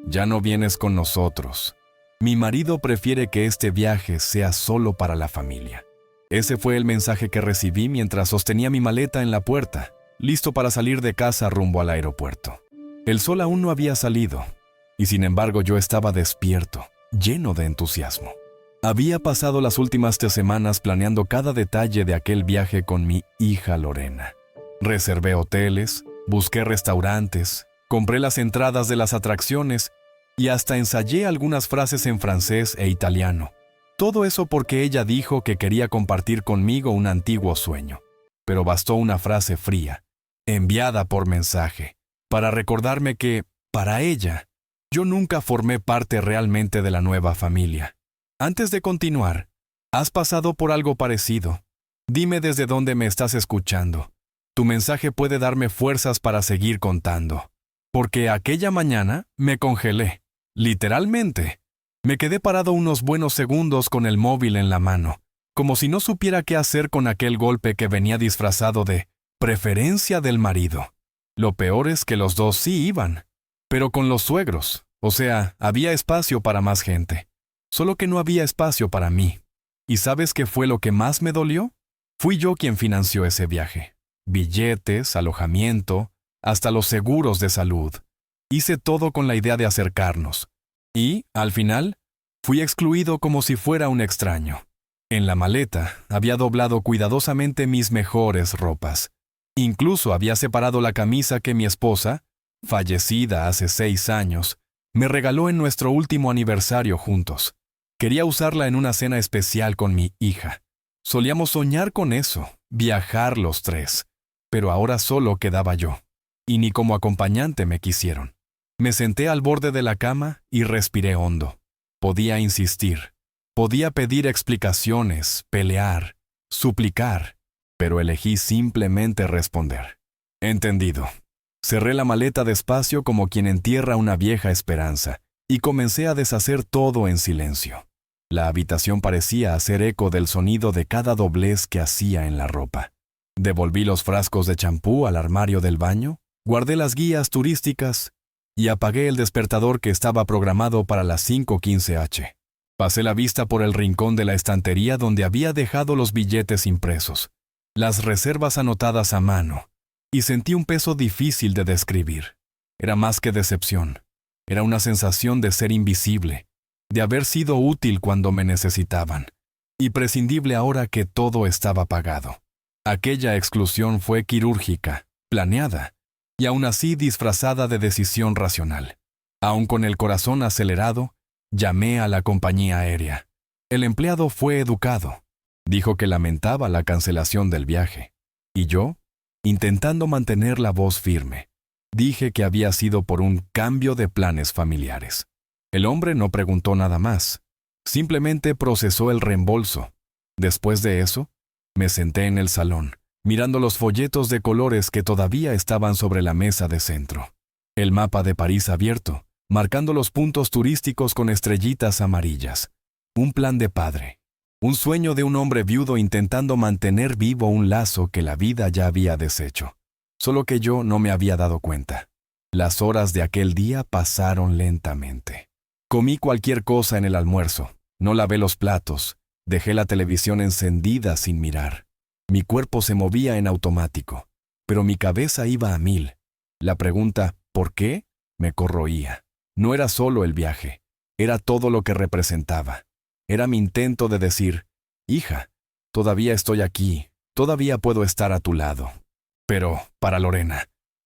ya no vienes con nosotros. Mi marido prefiere que este viaje sea solo para la familia. Ese fue el mensaje que recibí mientras sostenía mi maleta en la puerta, listo para salir de casa rumbo al aeropuerto. El sol aún no había salido, y sin embargo yo estaba despierto, lleno de entusiasmo. Había pasado las últimas 3 semanas planeando cada detalle de aquel viaje con mi hija Lorena. Reservé hoteles, busqué restaurantes, compré las entradas de las atracciones y hasta ensayé algunas frases en francés e italiano. Todo eso porque ella dijo que quería compartir conmigo un antiguo sueño. Pero bastó una frase fría, enviada por mensaje, para recordarme que, para ella, yo nunca formé parte realmente de la nueva familia. Antes de continuar, ¿has pasado por algo parecido? Dime desde dónde me estás escuchando. Tu mensaje puede darme fuerzas para seguir contando. Porque aquella mañana me congelé, literalmente. Me quedé parado unos buenos segundos con el móvil en la mano, como si no supiera qué hacer con aquel golpe que venía disfrazado de preferencia del marido. Lo peor es que los dos sí iban, pero con los suegros, o sea, había espacio para más gente. Solo que no había espacio para mí. ¿Y sabes qué fue lo que más me dolió? Fui yo quien financió ese viaje. Billetes, alojamiento, hasta los seguros de salud. Hice todo con la idea de acercarnos. Y, al final, fui excluido como si fuera un extraño. En la maleta había doblado cuidadosamente mis mejores ropas. Incluso había separado la camisa que mi esposa, fallecida hace 6 años, me regaló en nuestro último aniversario juntos. Quería usarla en una cena especial con mi hija. Solíamos soñar con eso, viajar los 3. Pero ahora solo quedaba yo. Y ni como acompañante me quisieron. Me senté al borde de la cama y respiré hondo. Podía insistir. Podía pedir explicaciones, pelear, suplicar. Pero elegí simplemente responder. Entendido. Cerré la maleta despacio como quien entierra una vieja esperanza y comencé a deshacer todo en silencio. La habitación parecía hacer eco del sonido de cada doblez que hacía en la ropa. Devolví los frascos de champú al armario del baño, guardé las guías turísticas y apagué el despertador que estaba programado para las 5:15 h. Pasé la vista por el rincón de la estantería donde había dejado los billetes impresos, las reservas anotadas a mano, y sentí un peso difícil de describir. Era más que decepción. Era una sensación de ser invisible, de haber sido útil cuando me necesitaban, y prescindible ahora que todo estaba pagado. Aquella exclusión fue quirúrgica, planeada, y aún así disfrazada de decisión racional. Aún con el corazón acelerado, llamé a la compañía aérea. El empleado fue educado. Dijo que lamentaba la cancelación del viaje. Y yo, intentando mantener la voz firme, dije que había sido por un cambio de planes familiares. El hombre no preguntó nada más. Simplemente procesó el reembolso. Después de eso, me senté en el salón, mirando los folletos de colores que todavía estaban sobre la mesa de centro. El mapa de París abierto, marcando los puntos turísticos con estrellitas amarillas. Un plan de padre. Un sueño de un hombre viudo intentando mantener vivo un lazo que la vida ya había deshecho. Solo que yo no me había dado cuenta. Las horas de aquel día pasaron lentamente. Comí cualquier cosa en el almuerzo, no lavé los platos, dejé la televisión encendida sin mirar. Mi cuerpo se movía en automático, pero mi cabeza iba a 1000. La pregunta, ¿por qué?, me corroía. No era solo el viaje, era todo lo que representaba. Era mi intento de decir, hija, todavía estoy aquí, todavía puedo estar a tu lado. Pero, para Lorena,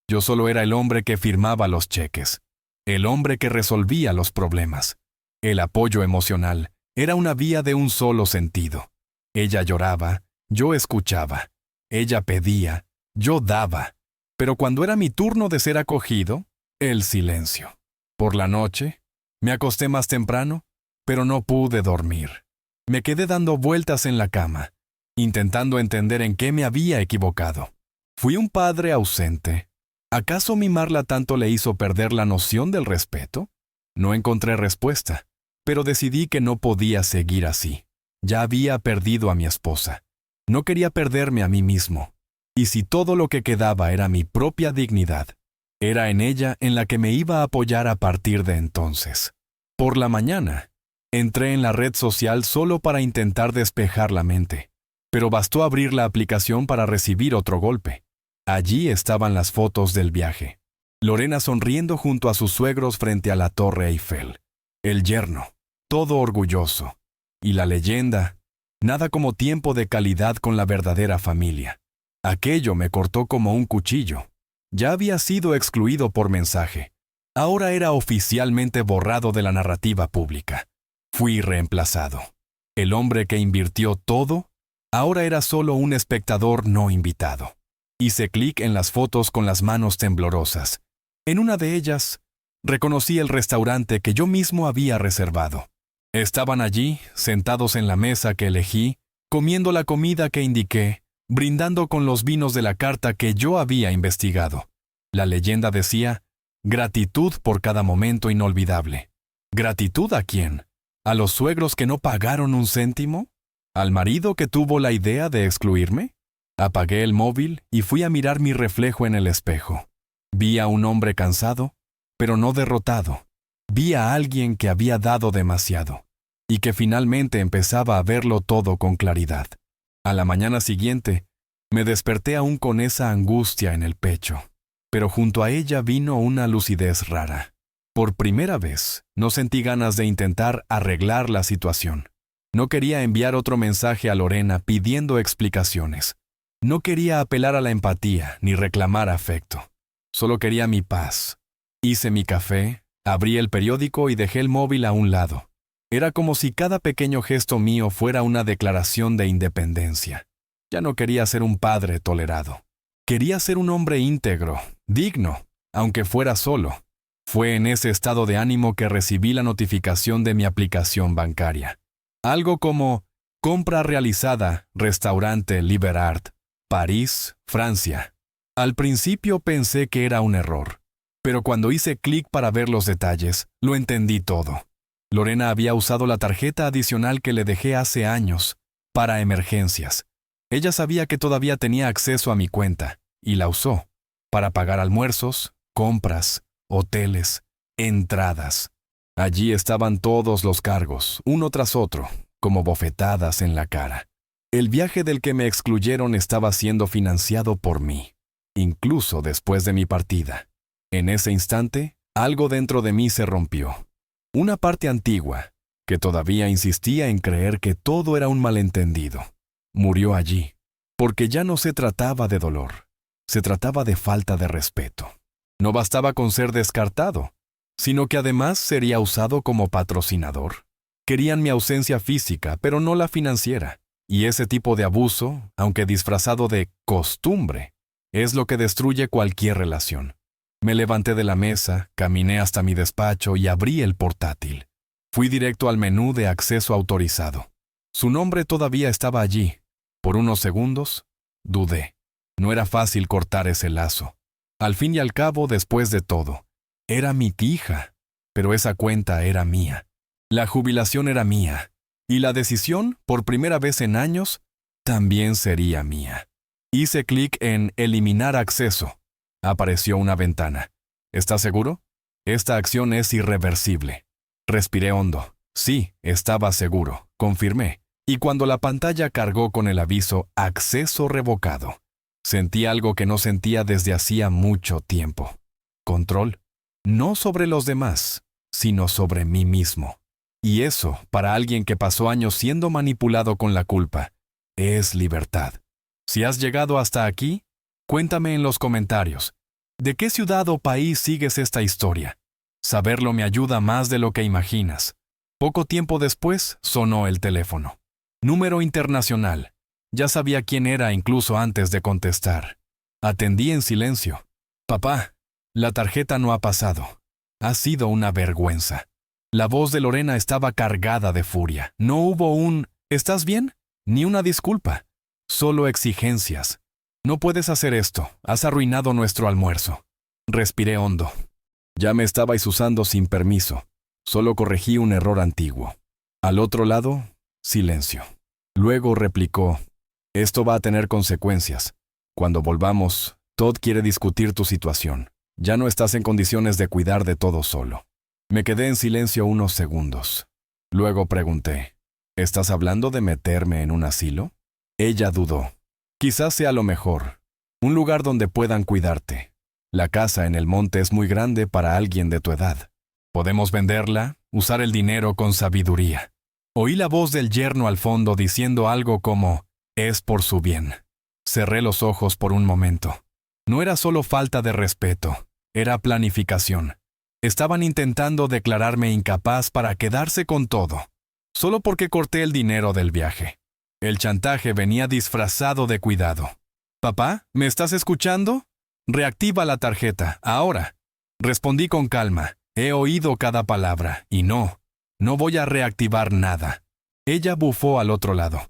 yo solo era el hombre que firmaba los cheques. El hombre que resolvía los problemas. El apoyo emocional era una vía de un solo sentido. Ella lloraba, yo escuchaba. Ella pedía, yo daba. Pero cuando era mi turno de ser acogido, el silencio. Por la noche, me acosté más temprano, pero no pude dormir. Me quedé dando vueltas en la cama, intentando entender en qué me había equivocado. ¿Fui un padre ausente? ¿Acaso mimarla tanto le hizo perder la noción del respeto? No encontré respuesta, pero decidí que no podía seguir así. Ya había perdido a mi esposa. No quería perderme a mí mismo. Y si todo lo que quedaba era mi propia dignidad, Era en ella en la que me iba a apoyar a partir de entonces. Por la mañana, entré en la red social solo para intentar despejar la mente, pero bastó abrir la aplicación para recibir otro golpe. Allí estaban las fotos del viaje. Lorena sonriendo junto a sus suegros frente a la Torre Eiffel. El yerno, todo orgulloso. Y la leyenda, nada como tiempo de calidad con la verdadera familia. Aquello me cortó como un cuchillo. Ya había sido excluido por mensaje. Ahora era oficialmente borrado de la narrativa pública. Fui reemplazado. El hombre que invirtió todo, ahora era solo un espectador no invitado. Hice clic en las fotos con las manos temblorosas. En una de ellas, reconocí el restaurante que yo mismo había reservado. Estaban allí, sentados en la mesa que elegí, comiendo la comida que indiqué, brindando con los vinos de la carta que yo había investigado. La leyenda decía, gratitud por cada momento inolvidable. ¿Gratitud a quién? ¿A los suegros que no pagaron un céntimo? ¿Al marido que tuvo la idea de excluirme? Apagué el móvil y fui a mirar mi reflejo en el espejo. Vi a un hombre cansado, pero no derrotado. Vi a alguien que había dado demasiado y que finalmente empezaba a verlo todo con claridad. A la mañana siguiente, me desperté aún con esa angustia en el pecho, pero junto a ella vino una lucidez rara. Por primera vez, no sentí ganas de intentar arreglar la situación. No quería enviar otro mensaje a Lorena pidiendo explicaciones. No quería apelar a la empatía ni reclamar afecto. Solo quería mi paz. Hice mi café, abrí el periódico y dejé el móvil a un lado. Era como si cada pequeño gesto mío fuera una declaración de independencia. Ya no quería ser un padre tolerado. Quería ser un hombre íntegro, digno, aunque fuera solo. Fue en ese estado de ánimo que recibí la notificación de mi aplicación bancaria. Algo como, compra realizada, restaurante Liberart, París, Francia. Al principio pensé que era un error, pero cuando hice clic para ver los detalles, lo entendí todo. Lorena había usado la tarjeta adicional que le dejé hace años, para emergencias. Ella sabía que todavía tenía acceso a mi cuenta, y la usó, para pagar almuerzos, compras, hoteles, entradas. Allí estaban todos los cargos, uno tras otro, como bofetadas en la cara. El viaje del que me excluyeron estaba siendo financiado por mí, incluso después de mi partida. En ese instante, algo dentro de mí se rompió. Una parte antigua, que todavía insistía en creer que todo era un malentendido, murió allí, porque ya no se trataba de dolor, se trataba de falta de respeto. No bastaba con ser descartado, sino que además sería usado como patrocinador. Querían mi ausencia física, pero no la financiera. Y ese tipo de abuso, aunque disfrazado de costumbre, es lo que destruye cualquier relación. Me levanté de la mesa, caminé hasta mi despacho y abrí el portátil. Fui directo al menú de acceso autorizado. Su nombre todavía estaba allí. Por unos segundos, dudé. No era fácil cortar ese lazo. Al fin y al cabo, después de todo, era mi hija, pero esa cuenta era mía. La jubilación era mía, y la decisión, por primera vez en años, también sería mía. Hice clic en Eliminar acceso. Apareció una ventana. ¿Estás seguro? Esta acción es irreversible. Respiré hondo. Sí, estaba seguro. Confirmé. Y cuando la pantalla cargó con el aviso Acceso revocado, sentí algo que no sentía desde hacía mucho tiempo. Control. No sobre los demás, sino sobre mí mismo. Y eso, para alguien que pasó años siendo manipulado con la culpa, es libertad. Si has llegado hasta aquí, cuéntame en los comentarios. ¿De qué ciudad o país sigues esta historia? Saberlo me ayuda más de lo que imaginas. Poco tiempo después, sonó el teléfono. Número internacional. Ya sabía quién era incluso antes de contestar. Atendí en silencio. Papá, la tarjeta no ha pasado. Ha sido una vergüenza. La voz de Lorena estaba cargada de furia. No hubo un ¿estás bien? Ni una disculpa. Solo exigencias. No puedes hacer esto. Has arruinado nuestro almuerzo. Respiré hondo. Ya me estabais usando sin permiso. Solo corregí un error antiguo. Al otro lado, silencio. Luego replicó, esto va a tener consecuencias. Cuando volvamos, Todd quiere discutir tu situación. Ya no estás en condiciones de cuidar de todo solo. Me quedé en silencio unos segundos. Luego pregunté, ¿estás hablando de meterme en un asilo? Ella dudó. Quizás sea lo mejor. Un lugar donde puedan cuidarte. La casa en el monte es muy grande para alguien de tu edad. Podemos venderla, usar el dinero con sabiduría. Oí la voz del yerno al fondo diciendo algo como, es por su bien. Cerré los ojos por un momento. No era solo falta de respeto, era planificación. Estaban intentando declararme incapaz para quedarse con todo, solo porque corté el dinero del viaje. El chantaje venía disfrazado de cuidado. «Papá, ¿me estás escuchando? Reactiva la tarjeta, ahora». Respondí con calma. He oído cada palabra, y no voy a reactivar nada. Ella bufó al otro lado.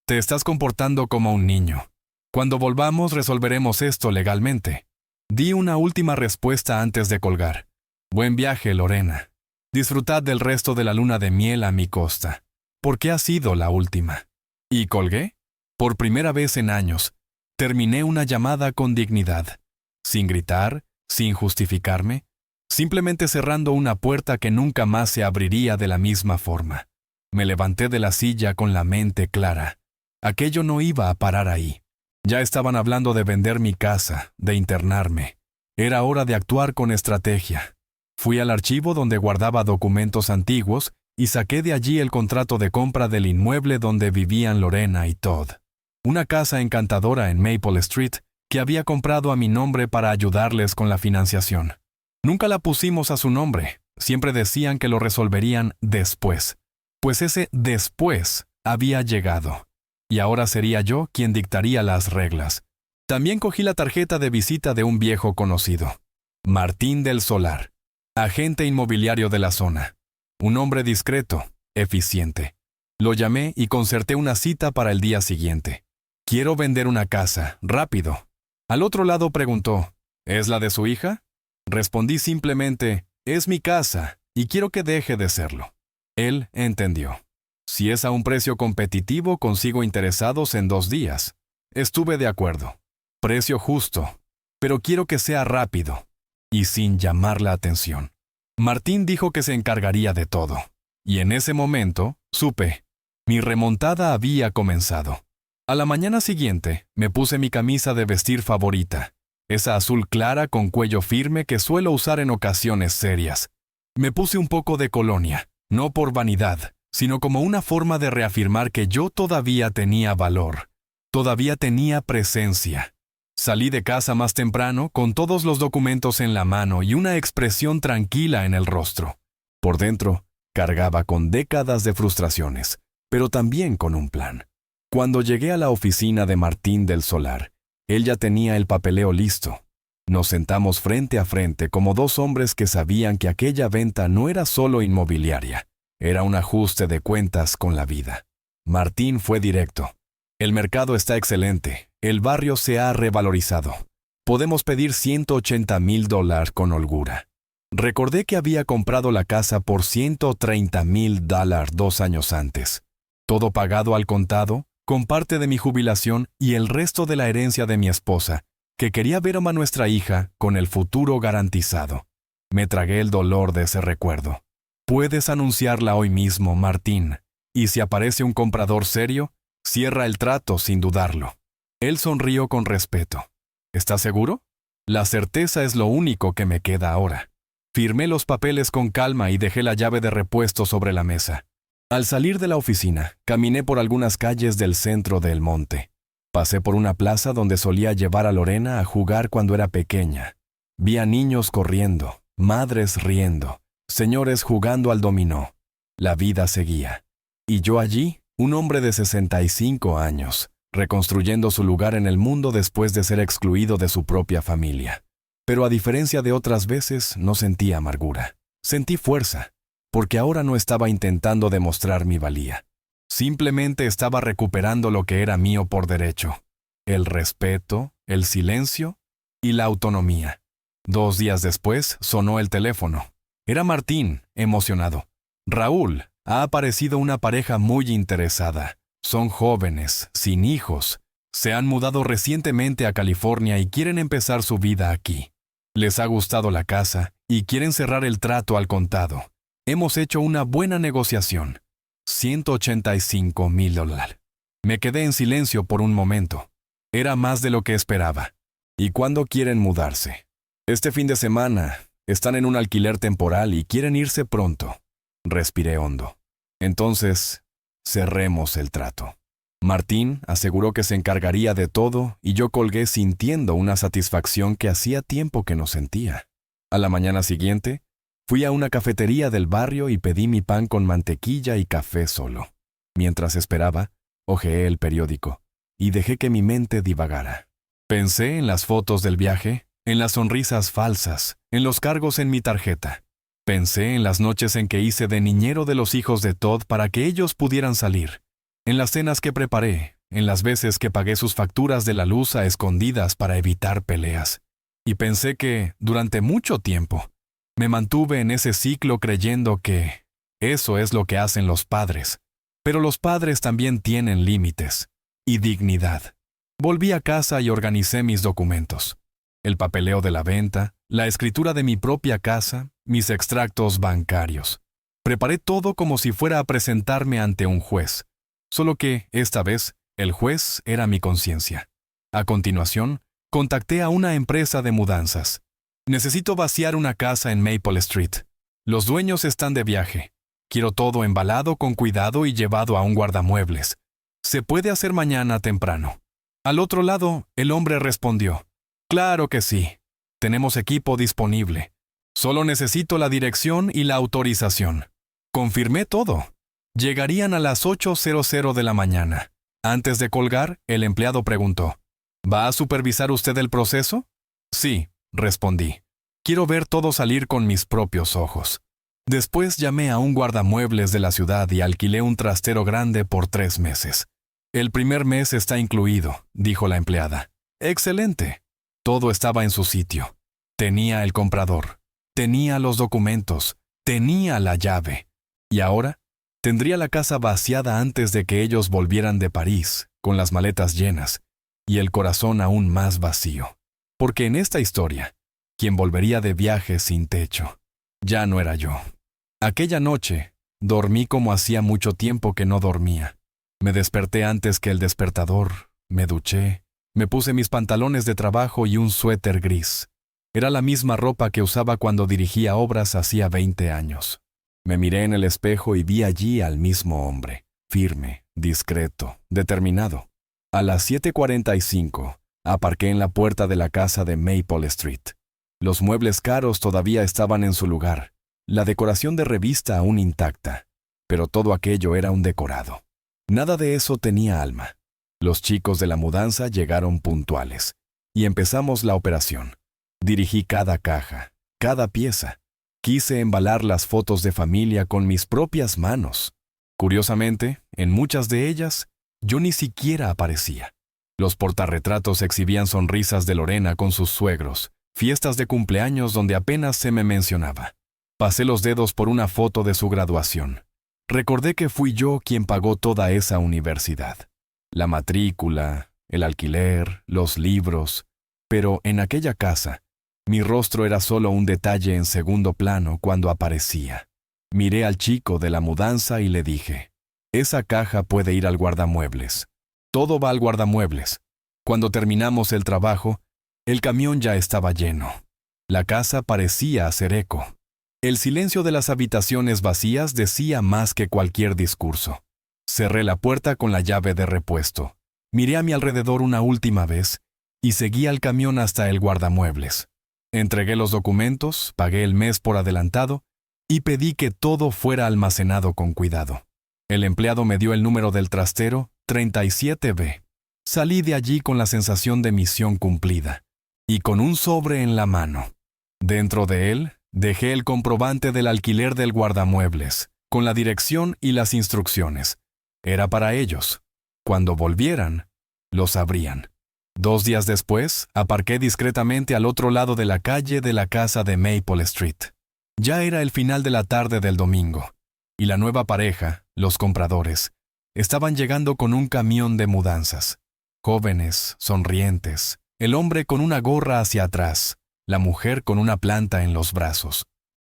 Te estás comportando como un niño. Cuando volvamos resolveremos esto legalmente. Di una última respuesta antes de colgar. Buen viaje, Lorena. Disfrutad del resto de la luna de miel a mi costa, porque ha sido la última. ¿Y colgué? Por primera vez en años, terminé una llamada con dignidad, sin gritar, sin justificarme, simplemente cerrando una puerta que nunca más se abriría de la misma forma. Me levanté de la silla con la mente clara. Aquello no iba a parar ahí. Ya estaban hablando de vender mi casa, de internarme. Era hora de actuar con estrategia. Fui al archivo donde guardaba documentos antiguos y saqué de allí el contrato de compra del inmueble donde vivían Lorena y Todd. Una casa encantadora en Maple Street que había comprado a mi nombre para ayudarles con la financiación. Nunca la pusimos a su nombre, siempre decían que lo resolverían después, pues ese después había llegado, y ahora sería yo quien dictaría las reglas. También cogí la tarjeta de visita de un viejo conocido, Martín del Solar, agente inmobiliario de la zona, un hombre discreto, eficiente. Lo llamé y concerté una cita para el día siguiente. Quiero vender una casa, rápido. Al otro lado preguntó, ¿es la de su hija? Respondí simplemente, es mi casa, y quiero que deje de serlo. Él entendió. Si es a un precio competitivo, consigo interesados en 2 días. Estuve de acuerdo. Precio justo, pero quiero que sea rápido, y sin llamar la atención. Martín dijo que se encargaría de todo, y en ese momento, supe, mi remontada había comenzado. A la mañana siguiente, me puse mi camisa de vestir favorita, esa azul clara con cuello firme que suelo usar en ocasiones serias. Me puse un poco de colonia, no por vanidad, sino como una forma de reafirmar que yo todavía tenía valor, todavía tenía presencia. Salí de casa más temprano con todos los documentos en la mano y una expresión tranquila en el rostro. Por dentro, cargaba con décadas de frustraciones, pero también con un plan. Cuando llegué a la oficina de Martín del Solar, él ya tenía el papeleo listo. Nos sentamos frente a frente como 2 hombres que sabían que aquella venta no era solo inmobiliaria, era un ajuste de cuentas con la vida. Martín fue directo. El mercado está excelente, el barrio se ha revalorizado. Podemos pedir $180,000 con holgura. Recordé que había comprado la casa por $130,000 2 años antes. Todo pagado al contado, con parte de mi jubilación y el resto de la herencia de mi esposa, que quería ver a nuestra hija con el futuro garantizado. Me tragué el dolor de ese recuerdo. Puedes anunciarla hoy mismo, Martín, y si aparece un comprador serio, cierra el trato sin dudarlo. Él sonrió con respeto. ¿Estás seguro? La certeza es lo único que me queda ahora. Firmé los papeles con calma y dejé la llave de repuesto sobre la mesa. Al salir de la oficina, caminé por algunas calles del centro del monte. Pasé por una plaza donde solía llevar a Lorena a jugar cuando era pequeña. Vi a niños corriendo, madres riendo, señores jugando al dominó. La vida seguía. Y yo allí, un hombre de 65 años, reconstruyendo su lugar en el mundo después de ser excluido de su propia familia. Pero a diferencia de otras veces, no sentí amargura. Sentí fuerza, porque ahora no estaba intentando demostrar mi valía. Simplemente estaba recuperando lo que era mío por derecho. El respeto, el silencio y la autonomía. 2 días después sonó el teléfono. Era Martín, emocionado. Raúl, ha aparecido una pareja muy interesada. Son jóvenes, sin hijos. Se han mudado recientemente a California y quieren empezar su vida aquí. Les ha gustado la casa y quieren cerrar el trato al contado. Hemos hecho una buena negociación. $185,000. Me quedé en silencio por un momento. Era más de lo que esperaba. ¿Y cuándo quieren mudarse? Este fin de semana. Están en un alquiler temporal y quieren irse pronto. Respiré hondo. Entonces, cerremos el trato. Martín aseguró que se encargaría de todo y yo colgué sintiendo una satisfacción que hacía tiempo que no sentía. A la mañana siguiente, fui a una cafetería del barrio y pedí mi pan con mantequilla y café solo. Mientras esperaba, hojeé el periódico y dejé que mi mente divagara. Pensé en las fotos del viaje, en las sonrisas falsas, en los cargos en mi tarjeta. Pensé en las noches en que hice de niñero de los hijos de Todd para que ellos pudieran salir, en las cenas que preparé, en las veces que pagué sus facturas de la luz a escondidas para evitar peleas. Y pensé que, durante mucho tiempo, me mantuve en ese ciclo creyendo que eso es lo que hacen los padres. Pero los padres también tienen límites y dignidad. Volví a casa y organicé mis documentos. El papeleo de la venta, la escritura de mi propia casa, mis extractos bancarios. Preparé todo como si fuera a presentarme ante un juez. Solo que, esta vez, el juez era mi conciencia. A continuación, contacté a una empresa de mudanzas. Necesito vaciar una casa en Maple Street. Los dueños están de viaje. Quiero todo embalado con cuidado y llevado a un guardamuebles. ¿Se puede hacer mañana temprano? Al otro lado, el hombre respondió: «Claro que sí. Tenemos equipo disponible. Solo necesito la dirección y la autorización». Confirmé todo. Llegarían a las 8:00 de la mañana. Antes de colgar, el empleado preguntó: «¿Va a supervisar usted el proceso?» «Sí», respondí. «Quiero ver todo salir con mis propios ojos». Después llamé a un guardamuebles de la ciudad y alquilé un trastero grande por 3 meses. «El primer mes está incluido», dijo la empleada. «Excelente». Todo estaba en su sitio. Tenía el comprador. Tenía los documentos. Tenía la llave. Y ahora, tendría la casa vaciada antes de que ellos volvieran de París, con las maletas llenas, y el corazón aún más vacío. Porque en esta historia, quien volvería de viaje sin techo, ya no era yo. Aquella noche, dormí como hacía mucho tiempo que no dormía. Me desperté antes que el despertador, me duché, me puse mis pantalones de trabajo y un suéter gris. Era la misma ropa que usaba cuando dirigía obras hacía 20 años. Me miré en el espejo y vi allí al mismo hombre, firme, discreto, determinado. A las 7:45, aparqué en la puerta de la casa de Maple Street. Los muebles caros todavía estaban en su lugar, la decoración de revista aún intacta, pero todo aquello era un decorado. Nada de eso tenía alma. Los chicos de la mudanza llegaron puntuales, y empezamos la operación. Dirigí cada caja, cada pieza. Quise embalar las fotos de familia con mis propias manos. Curiosamente, en muchas de ellas, yo ni siquiera aparecía. Los portarretratos exhibían sonrisas de Lorena con sus suegros, fiestas de cumpleaños donde apenas se me mencionaba. Pasé los dedos por una foto de su graduación. Recordé que fui yo quien pagó toda esa universidad. La matrícula, el alquiler, los libros. Pero en aquella casa, mi rostro era solo un detalle en segundo plano cuando aparecía. Miré al chico de la mudanza y le dije: «Esa caja puede ir al guardamuebles. Todo va al guardamuebles». Cuando terminamos el trabajo, el camión ya estaba lleno. La casa parecía hacer eco. El silencio de las habitaciones vacías decía más que cualquier discurso. Cerré la puerta con la llave de repuesto. Miré a mi alrededor una última vez y seguí al camión hasta el guardamuebles. Entregué los documentos, pagué el mes por adelantado y pedí que todo fuera almacenado con cuidado. El empleado me dio el número del trastero, 37B. Salí de allí con la sensación de misión cumplida y con un sobre en la mano. Dentro de él, dejé el comprobante del alquiler del guardamuebles, con la dirección y las instrucciones. Era para ellos. Cuando volvieran, lo sabrían. 2 días después, aparqué discretamente al otro lado de la calle de la casa de Maple Street. Ya era el final de la tarde del domingo, y la nueva pareja, los compradores, estaban llegando con un camión de mudanzas. Jóvenes, sonrientes, el hombre con una gorra hacia atrás, la mujer con una planta en los brazos.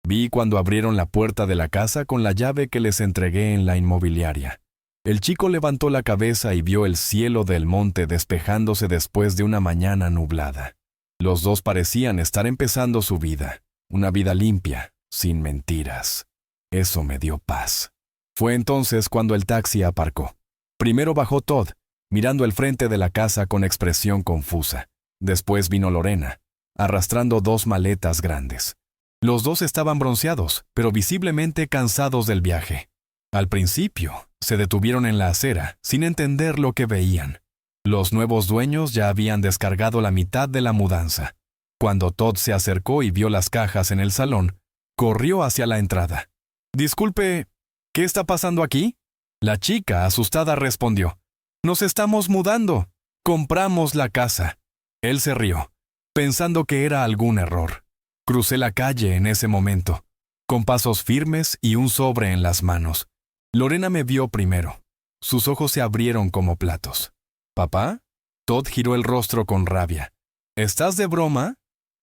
Vi cuando abrieron la puerta de la casa con la llave que les entregué en la inmobiliaria. El chico levantó la cabeza y vio el cielo del monte despejándose después de una mañana nublada. Los dos parecían estar empezando su vida, una vida limpia, sin mentiras. Eso me dio paz. Fue entonces cuando el taxi aparcó. Primero bajó Todd, mirando el frente de la casa con expresión confusa. Después vino Lorena, arrastrando 2 maletas grandes. Los dos estaban bronceados, pero visiblemente cansados del viaje. Al principio, se detuvieron en la acera, sin entender lo que veían. Los nuevos dueños ya habían descargado la mitad de la mudanza. Cuando Todd se acercó y vio las cajas en el salón, corrió hacia la entrada. «Disculpe, ¿qué está pasando aquí?» La chica, asustada, respondió. «Nos estamos mudando. Compramos la casa». Él se rió, pensando que era algún error. Crucé la calle en ese momento, con pasos firmes y un sobre en las manos. Lorena me vio primero. Sus ojos se abrieron como platos. «¿Papá?» Todd giró el rostro con rabia. «¿Estás de broma?»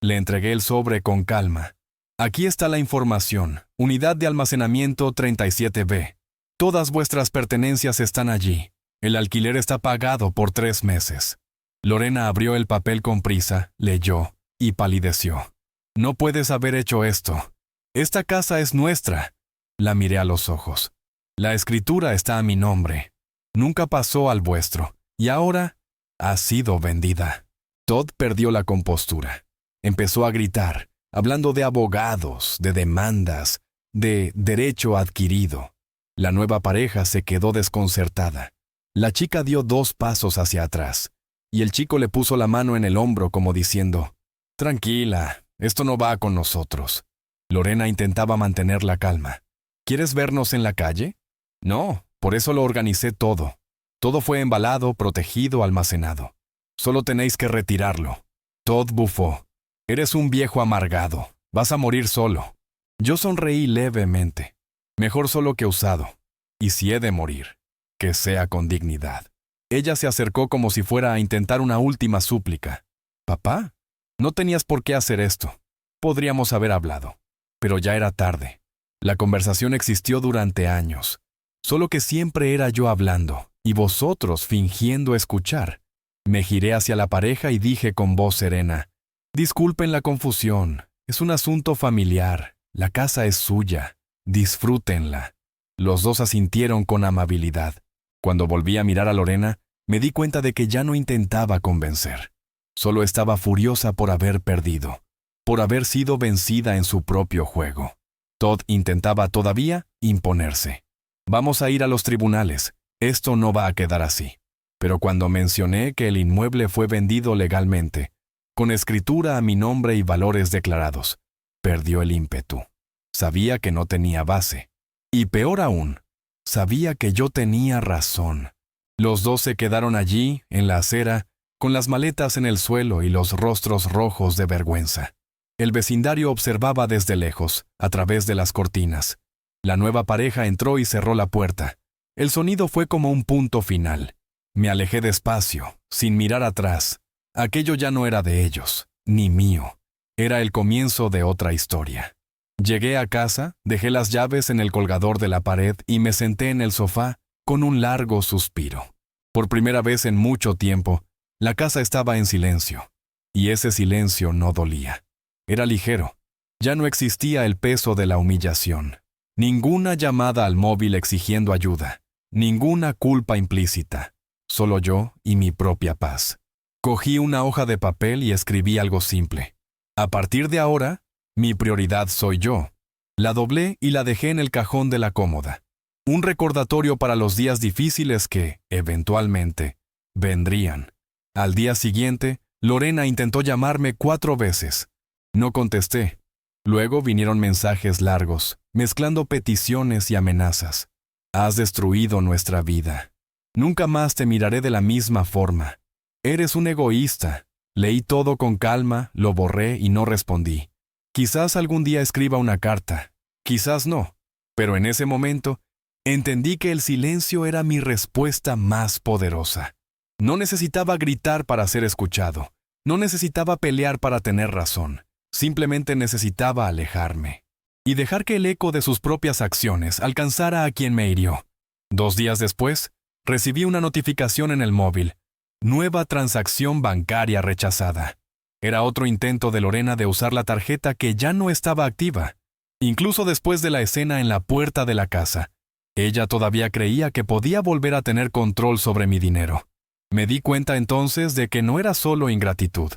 Le entregué el sobre con calma. «Aquí está la información. Unidad de almacenamiento 37B. Todas vuestras pertenencias están allí. El alquiler está pagado por 3 meses». Lorena abrió el papel con prisa, leyó y palideció. «No puedes haber hecho esto. Esta casa es nuestra». La miré a los ojos. «La escritura está a mi nombre. Nunca pasó al vuestro. Y ahora ha sido vendida». Todd perdió la compostura. Empezó a gritar, hablando de abogados, de demandas, de derecho adquirido. La nueva pareja se quedó desconcertada. La chica dio 2 pasos hacia atrás, y el chico le puso la mano en el hombro como diciendo, «Tranquila, esto no va con nosotros». Lorena intentaba mantener la calma. «¿Quieres vernos en la calle?» «No, por eso lo organicé todo. Todo fue embalado, protegido, almacenado. Solo tenéis que retirarlo». Todd bufó. «Eres un viejo amargado. Vas a morir solo». Yo sonreí levemente. «Mejor solo que usado. Y si he de morir, que sea con dignidad». Ella se acercó como si fuera a intentar una última súplica. «Papá, no tenías por qué hacer esto. Podríamos haber hablado». Pero ya era tarde. La conversación existió durante años. Solo que siempre era yo hablando, y vosotros fingiendo escuchar. Me giré hacia la pareja y dije con voz serena, «Disculpen la confusión. Es un asunto familiar. La casa es suya. Disfrútenla». Los dos asintieron con amabilidad. Cuando volví a mirar a Lorena, me di cuenta de que ya no intentaba convencer. Solo estaba furiosa por haber perdido, por haber sido vencida en su propio juego. Todd intentaba todavía imponerse. «Vamos a ir a los tribunales. Esto no va a quedar así». Pero cuando mencioné que el inmueble fue vendido legalmente, con escritura a mi nombre y valores declarados, perdió el ímpetu. Sabía que no tenía base. Y peor aún, sabía que yo tenía razón. Los dos se quedaron allí, en la acera, con las maletas en el suelo y los rostros rojos de vergüenza. El vecindario observaba desde lejos, a través de las cortinas. La nueva pareja entró y cerró la puerta. El sonido fue como un punto final. Me alejé despacio, sin mirar atrás. Aquello ya no era de ellos, ni mío. Era el comienzo de otra historia. Llegué a casa, dejé las llaves en el colgador de la pared y me senté en el sofá con un largo suspiro. Por primera vez en mucho tiempo, la casa estaba en silencio. Y ese silencio no dolía. Era ligero. Ya no existía el peso de la humillación. Ninguna llamada al móvil exigiendo ayuda. Ninguna culpa implícita. Solo yo y mi propia paz. Cogí una hoja de papel y escribí algo simple. A partir de ahora, mi prioridad soy yo. La doblé y la dejé en el cajón de la cómoda. Un recordatorio para los días difíciles que, eventualmente, vendrían. Al día siguiente, Lorena intentó llamarme 4 veces. No contesté. Luego vinieron mensajes largos, mezclando peticiones y amenazas. «Has destruido nuestra vida. Nunca más te miraré de la misma forma. Eres un egoísta». Leí todo con calma, lo borré y no respondí. Quizás algún día escriba una carta, quizás no, pero en ese momento entendí que el silencio era mi respuesta más poderosa. No necesitaba gritar para ser escuchado, no necesitaba pelear para tener razón. Simplemente necesitaba alejarme y dejar que el eco de sus propias acciones alcanzara a quien me hirió. 2 días después, recibí una notificación en el móvil. Nueva transacción bancaria rechazada. Era otro intento de Lorena de usar la tarjeta que ya no estaba activa. Incluso después de la escena en la puerta de la casa, ella todavía creía que podía volver a tener control sobre mi dinero. Me di cuenta entonces de que no era solo ingratitud,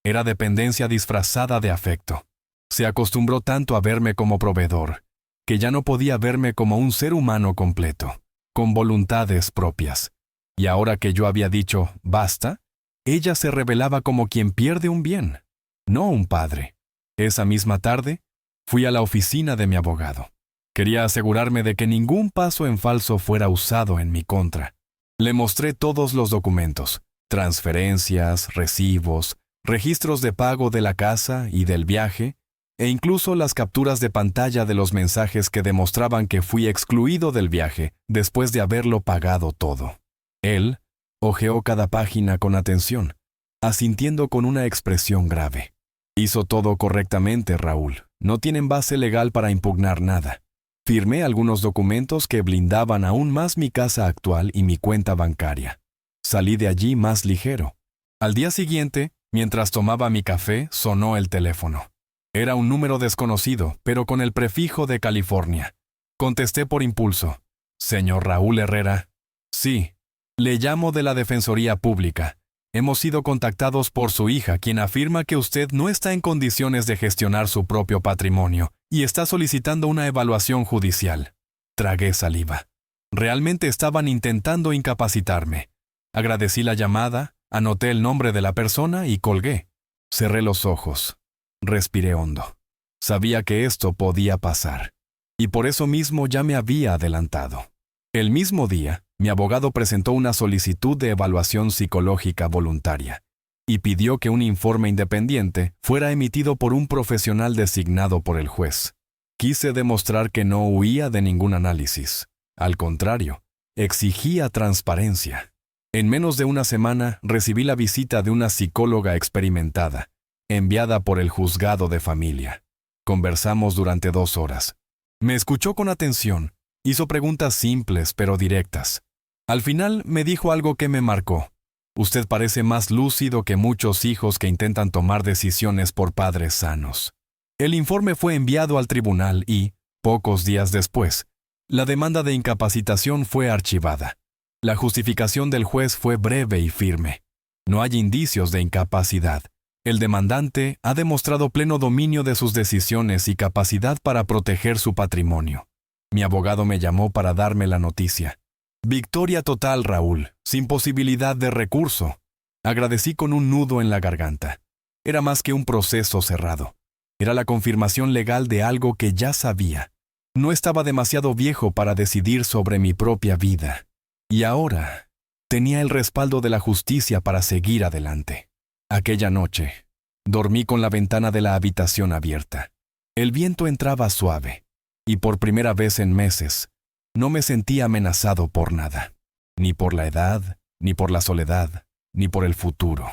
era dependencia disfrazada de afecto. Se acostumbró tanto a verme como proveedor, que ya no podía verme como un ser humano completo, con voluntades propias. Y ahora que yo había dicho, basta, ella se revelaba como quien pierde un bien, no un padre. Esa misma tarde, fui a la oficina de mi abogado. Quería asegurarme de que ningún paso en falso fuera usado en mi contra. Le mostré todos los documentos, transferencias, recibos, registros de pago de la casa y del viaje, e incluso las capturas de pantalla de los mensajes que demostraban que fui excluido del viaje después de haberlo pagado todo. Él hojeó cada página con atención, asintiendo con una expresión grave. Hizo todo correctamente, Raúl. No tienen base legal para impugnar nada. Firmé algunos documentos que blindaban aún más mi casa actual y mi cuenta bancaria. Salí de allí más ligero. Al día siguiente, mientras tomaba mi café, sonó el teléfono. Era un número desconocido, pero con el prefijo de California. Contesté por impulso. «Señor Raúl Herrera». «Sí. Le llamo de la Defensoría Pública. Hemos sido contactados por su hija, quien afirma que usted no está en condiciones de gestionar su propio patrimonio y está solicitando una evaluación judicial». Tragué saliva. Realmente estaban intentando incapacitarme. Agradecí la llamada, anoté el nombre de la persona y colgué. Cerré los ojos. Respiré hondo. Sabía que esto podía pasar. Y por eso mismo ya me había adelantado. El mismo día, mi abogado presentó una solicitud de evaluación psicológica voluntaria y pidió que un informe independiente fuera emitido por un profesional designado por el juez. Quise demostrar que no huía de ningún análisis. Al contrario, exigía transparencia. En menos de una semana recibí la visita de una psicóloga experimentada, enviada por el juzgado de familia. Conversamos durante 2 horas. Me escuchó con atención, hizo preguntas simples pero directas. Al final me dijo algo que me marcó. «Usted parece más lúcido que muchos hijos que intentan tomar decisiones por padres sanos». El informe fue enviado al tribunal y, pocos días después, la demanda de incapacitación fue archivada. La justificación del juez fue breve y firme. No hay indicios de incapacidad. El demandante ha demostrado pleno dominio de sus decisiones y capacidad para proteger su patrimonio. Mi abogado me llamó para darme la noticia. Victoria total, Raúl, sin posibilidad de recurso. Agradecí con un nudo en la garganta. Era más que un proceso cerrado. Era la confirmación legal de algo que ya sabía. No estaba demasiado viejo para decidir sobre mi propia vida. Y ahora tenía el respaldo de la justicia para seguir adelante. Aquella noche, dormí con la ventana de la habitación abierta. El viento entraba suave, y por primera vez en meses, no me sentía amenazado por nada. Ni por la edad, ni por la soledad, ni por el futuro.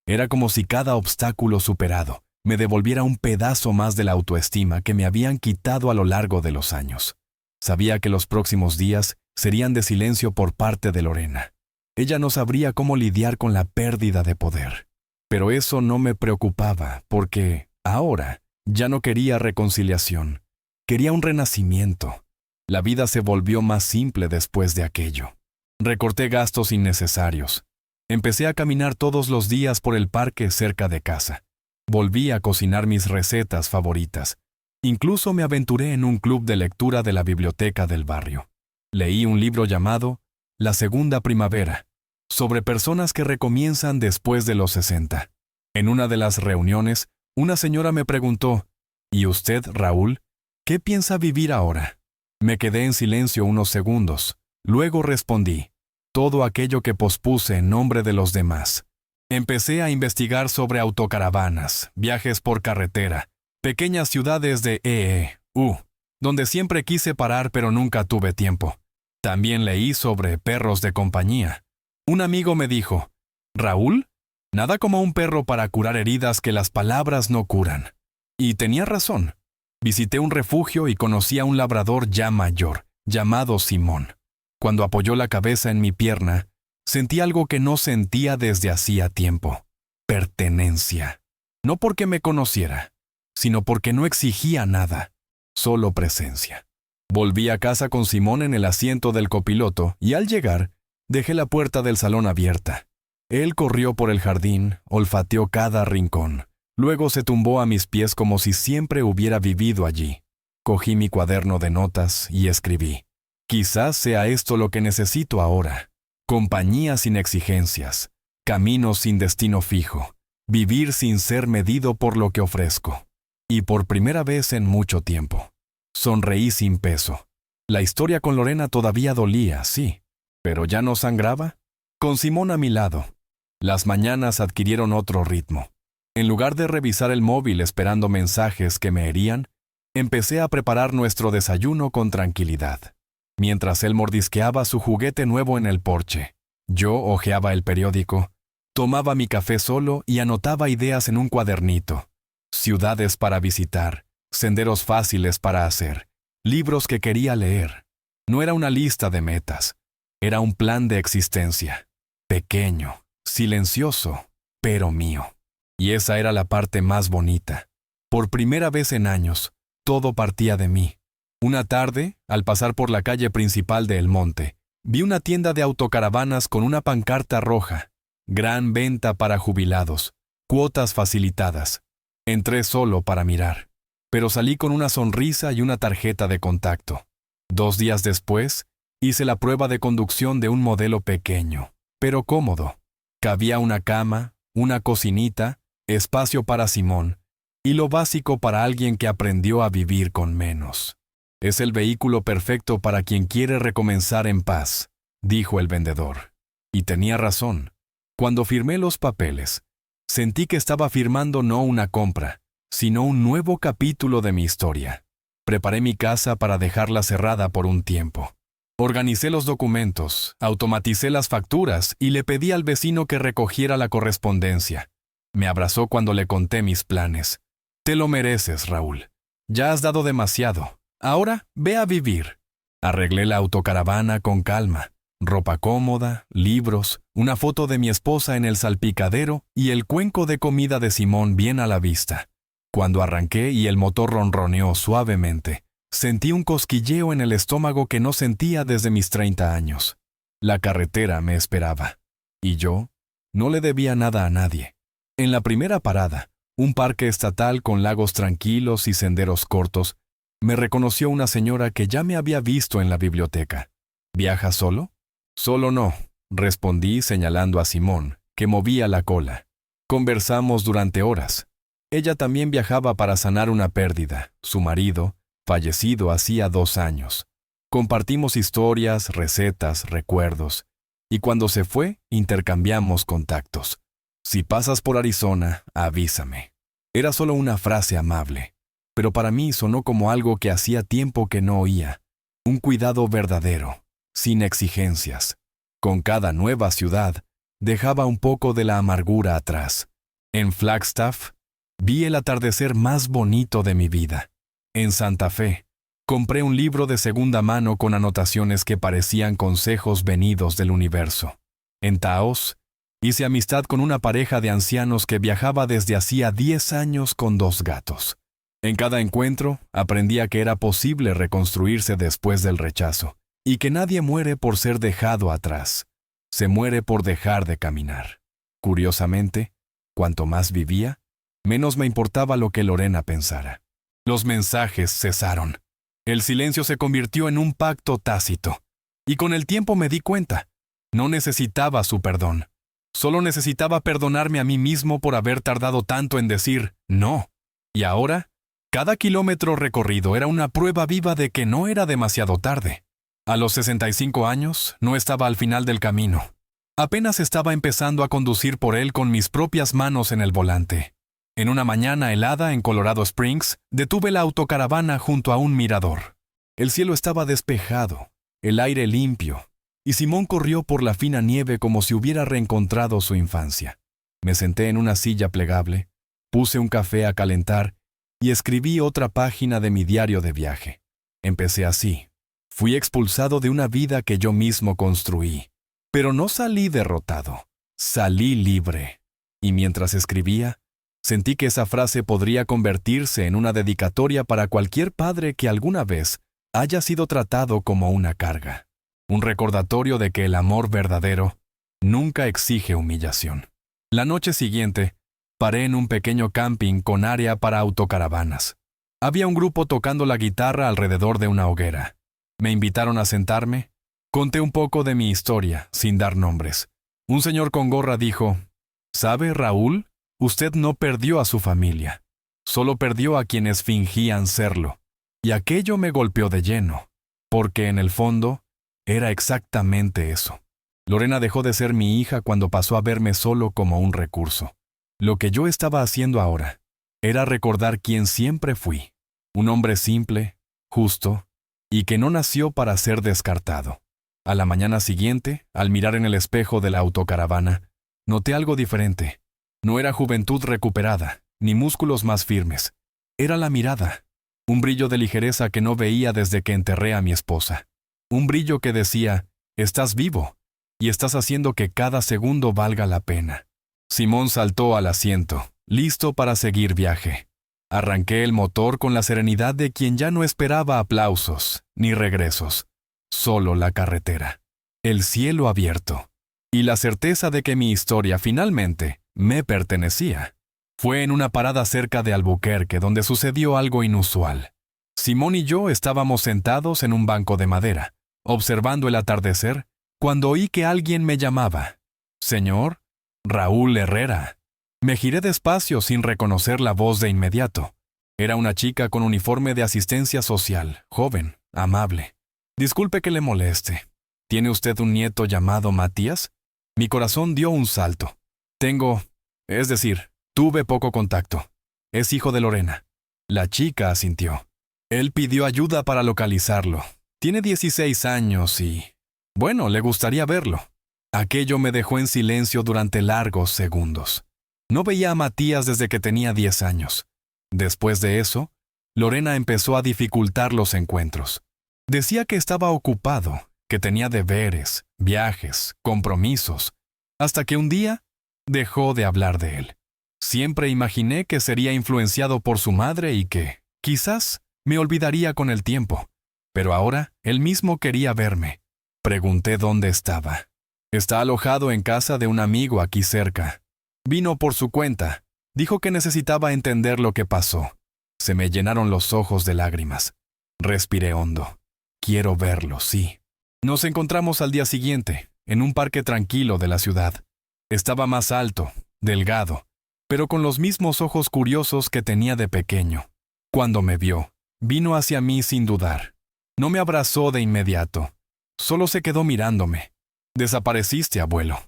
Era como si cada obstáculo superado me devolviera un pedazo más de la autoestima que me habían quitado a lo largo de los años. Sabía que los próximos días serían de silencio por parte de Lorena. Ella no sabría cómo lidiar con la pérdida de poder. Pero eso no me preocupaba, porque ahora ya no quería reconciliación. Quería un renacimiento. La vida se volvió más simple después de aquello. Recorté gastos innecesarios. Empecé a caminar todos los días por el parque cerca de casa. Volví a cocinar mis recetas favoritas. Incluso me aventuré en un club de lectura de la biblioteca del barrio. Leí un libro llamado La Segunda Primavera, sobre personas que recomienzan después de los 60. En una de las reuniones, una señora me preguntó, «¿Y usted, Raúl, qué piensa vivir ahora?» Me quedé en silencio unos segundos. Luego respondí, «Todo aquello que pospuse en nombre de los demás». Empecé a investigar sobre autocaravanas, viajes por carretera, pequeñas ciudades de donde siempre quise parar pero nunca tuve tiempo. También leí sobre perros de compañía. Un amigo me dijo, «Raúl, nada como un perro para curar heridas que las palabras no curan». Y tenía razón. Visité un refugio y conocí a un labrador ya mayor, llamado Simón. Cuando apoyó la cabeza en mi pierna, sentí algo que no sentía desde hacía tiempo: pertenencia. No porque me conociera, sino porque no exigía nada, solo presencia. Volví a casa con Simón en el asiento del copiloto y al llegar, dejé la puerta del salón abierta. Él corrió por el jardín, olfateó cada rincón. Luego se tumbó a mis pies como si siempre hubiera vivido allí. Cogí mi cuaderno de notas y escribí: quizás sea esto lo que necesito ahora. Compañía sin exigencias, caminos sin destino fijo, vivir sin ser medido por lo que ofrezco. Y por primera vez en mucho tiempo, sonreí sin peso. La historia con Lorena todavía dolía, sí, pero ya no sangraba. Con Simón a mi lado, las mañanas adquirieron otro ritmo. En lugar de revisar el móvil esperando mensajes que me herían, empecé a preparar nuestro desayuno con tranquilidad. Mientras él mordisqueaba su juguete nuevo en el porche, yo hojeaba el periódico, tomaba mi café solo y anotaba ideas en un cuadernito. Ciudades para visitar, senderos fáciles para hacer, libros que quería leer. No era una lista de metas, era un plan de existencia. Pequeño, silencioso, pero mío. Y esa era la parte más bonita. Por primera vez en años, todo partía de mí. Una tarde, al pasar por la calle principal de El Monte, vi una tienda de autocaravanas con una pancarta roja: gran venta para jubilados, cuotas facilitadas. Entré solo para mirar, pero salí con una sonrisa y una tarjeta de contacto. 2 días después, hice la prueba de conducción de un modelo pequeño, pero cómodo. Cabía una cama, una cocinita, espacio para Simón, y lo básico para alguien que aprendió a vivir con menos. Es el vehículo perfecto para quien quiere recomenzar en paz, dijo el vendedor. Y tenía razón. Cuando firmé los papeles, sentí que estaba firmando no una compra, sino un nuevo capítulo de mi historia. Preparé mi casa para dejarla cerrada por un tiempo. Organicé los documentos, automaticé las facturas y le pedí al vecino que recogiera la correspondencia. Me abrazó cuando le conté mis planes. Te lo mereces, Raúl. Ya has dado demasiado. Ahora, ve a vivir. Arreglé la autocaravana con calma. Ropa cómoda, libros, una foto de mi esposa en el salpicadero y el cuenco de comida de Simón bien a la vista. Cuando arranqué y el motor ronroneó suavemente, sentí un cosquilleo en el estómago que no sentía desde mis 30 años. La carretera me esperaba. Y yo no le debía nada a nadie. En la primera parada, un parque estatal con lagos tranquilos y senderos cortos, me reconoció una señora que ya me había visto en la biblioteca. ¿Viaja solo? Solo no, respondí señalando a Simón, que movía la cola. Conversamos durante horas. Ella también viajaba para sanar una pérdida. Su marido, fallecido hacía 2 años. Compartimos historias, recetas, recuerdos. Y cuando se fue, intercambiamos contactos. Si pasas por Arizona, avísame. Era solo una frase amable, pero para mí sonó como algo que hacía tiempo que no oía. Un cuidado verdadero, sin exigencias. Con cada nueva ciudad, dejaba un poco de la amargura atrás. En Flagstaff, vi el atardecer más bonito de mi vida. En Santa Fe, compré un libro de segunda mano con anotaciones que parecían consejos venidos del universo. En Taos, hice amistad con una pareja de ancianos que viajaba desde hacía 10 años con 2 gatos. En cada encuentro, aprendía que era posible reconstruirse después del rechazo, y que nadie muere por ser dejado atrás. Se muere por dejar de caminar. Curiosamente, cuanto más vivía, menos me importaba lo que Lorena pensara. Los mensajes cesaron. El silencio se convirtió en un pacto tácito. Y con el tiempo me di cuenta. No necesitaba su perdón. Solo necesitaba perdonarme a mí mismo por haber tardado tanto en decir no. Y ahora, cada kilómetro recorrido era una prueba viva de que no era demasiado tarde. A los 65 años, no estaba al final del camino. Apenas estaba empezando a conducir por él con mis propias manos en el volante. En una mañana helada en Colorado Springs, detuve la autocaravana junto a un mirador. El cielo estaba despejado, el aire limpio, y Simón corrió por la fina nieve como si hubiera reencontrado su infancia. Me senté en una silla plegable, puse un café a calentar y escribí otra página de mi diario de viaje. Empecé así. Fui expulsado de una vida que yo mismo construí, pero no salí derrotado, salí libre. Y mientras escribía, sentí que esa frase podría convertirse en una dedicatoria para cualquier padre que alguna vez haya sido tratado como una carga. Un recordatorio de que el amor verdadero nunca exige humillación. La noche siguiente, paré en un pequeño camping con área para autocaravanas. Había un grupo tocando la guitarra alrededor de una hoguera. Me invitaron a sentarme. Conté un poco de mi historia, sin dar nombres. Un señor con gorra dijo, «¿Sabe, Raúl? Usted no perdió a su familia. Solo perdió a quienes fingían serlo». Y aquello me golpeó de lleno, porque en el fondo era exactamente eso. Lorena dejó de ser mi hija cuando pasó a verme solo como un recurso. Lo que yo estaba haciendo ahora era recordar quién siempre fui. Un hombre simple, justo, y que no nació para ser descartado. A la mañana siguiente, al mirar en el espejo de la autocaravana, noté algo diferente. No era juventud recuperada, ni músculos más firmes. Era la mirada. Un brillo de ligereza que no veía desde que enterré a mi esposa. Un brillo que decía, «Estás vivo, y estás haciendo que cada segundo valga la pena». Simón saltó al asiento, listo para seguir viaje. Arranqué el motor con la serenidad de quien ya no esperaba aplausos ni regresos. Solo la carretera, el cielo abierto, y la certeza de que mi historia finalmente me pertenecía. Fue en una parada cerca de Albuquerque donde sucedió algo inusual. Simón y yo estábamos sentados en un banco de madera, observando el atardecer, cuando oí que alguien me llamaba. «Señor, Raúl Herrera». Me giré despacio sin reconocer la voz de inmediato. Era una chica con uniforme de asistencia social, joven, amable. «Disculpe que le moleste. ¿Tiene usted un nieto llamado Matías?» Mi corazón dio un salto. Tuve poco contacto. Es hijo de Lorena. La chica asintió. Él pidió ayuda para localizarlo. Tiene 16 años y... bueno, le gustaría verlo. Aquello me dejó en silencio durante largos segundos. No veía a Matías desde que tenía 10 años. Después de eso, Lorena empezó a dificultar los encuentros. Decía que estaba ocupado, que tenía deberes, viajes, compromisos, hasta que un día dejó de hablar de él. Siempre imaginé que sería influenciado por su madre y que, quizás, me olvidaría con el tiempo. Pero ahora, él mismo quería verme. Pregunté dónde estaba. «Está alojado en casa de un amigo aquí cerca. Vino por su cuenta. Dijo que necesitaba entender lo que pasó». Se me llenaron los ojos de lágrimas. Respiré hondo. Quiero verlo, sí. Nos encontramos al día siguiente, en un parque tranquilo de la ciudad. Estaba más alto, delgado, pero con los mismos ojos curiosos que tenía de pequeño. Cuando me vio, vino hacia mí sin dudar. No me abrazó de inmediato. Solo se quedó mirándome. «Desapareciste, abuelo».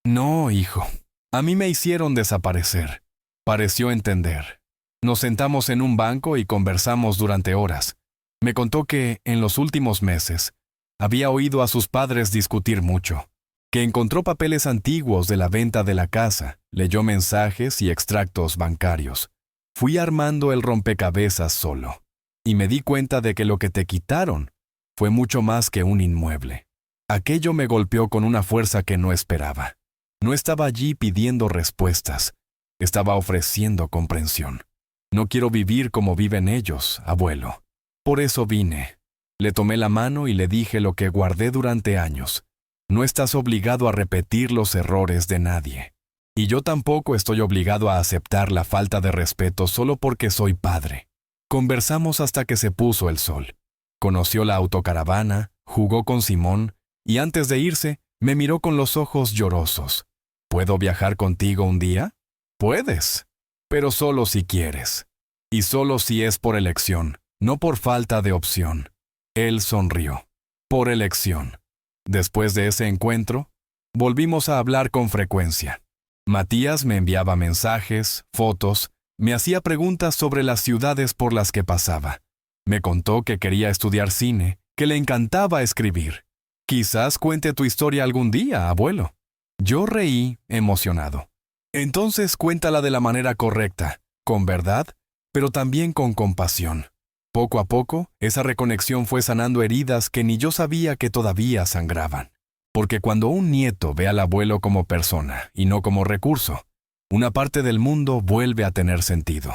«No, hijo. A mí me hicieron desaparecer». Pareció entender. Nos sentamos en un banco y conversamos durante horas. Me contó que, en los últimos meses, había oído a sus padres discutir mucho, que encontró papeles antiguos de la venta de la casa, leyó mensajes y extractos bancarios. Fui armando el rompecabezas solo, y me di cuenta de que lo que te quitaron fue mucho más que un inmueble. Aquello me golpeó con una fuerza que no esperaba. No estaba allí pidiendo respuestas, estaba ofreciendo comprensión. «No quiero vivir como viven ellos, abuelo. Por eso vine». Le tomé la mano y le dije lo que guardé durante años. «No estás obligado a repetir los errores de nadie. Y yo tampoco estoy obligado a aceptar la falta de respeto solo porque soy padre». Conversamos hasta que se puso el sol. Conoció la autocaravana, jugó con Simón, y antes de irse, me miró con los ojos llorosos. «¿Puedo viajar contigo un día?» «Puedes, pero solo si quieres. Y solo si es por elección, no por falta de opción». Él sonrió. «Por elección». Después de ese encuentro, volvimos a hablar con frecuencia. Matías me enviaba mensajes, fotos, me hacía preguntas sobre las ciudades por las que pasaba. Me contó que quería estudiar cine, que le encantaba escribir. «Quizás cuente tu historia algún día, abuelo». Yo reí, emocionado. «Entonces cuéntala de la manera correcta, con verdad pero también con compasión. Poco a poco, esa reconexión fue sanando heridas que ni yo sabía que todavía sangraban. Porque cuando un nieto ve al abuelo como persona y no como recurso, una parte del mundo vuelve a tener sentido.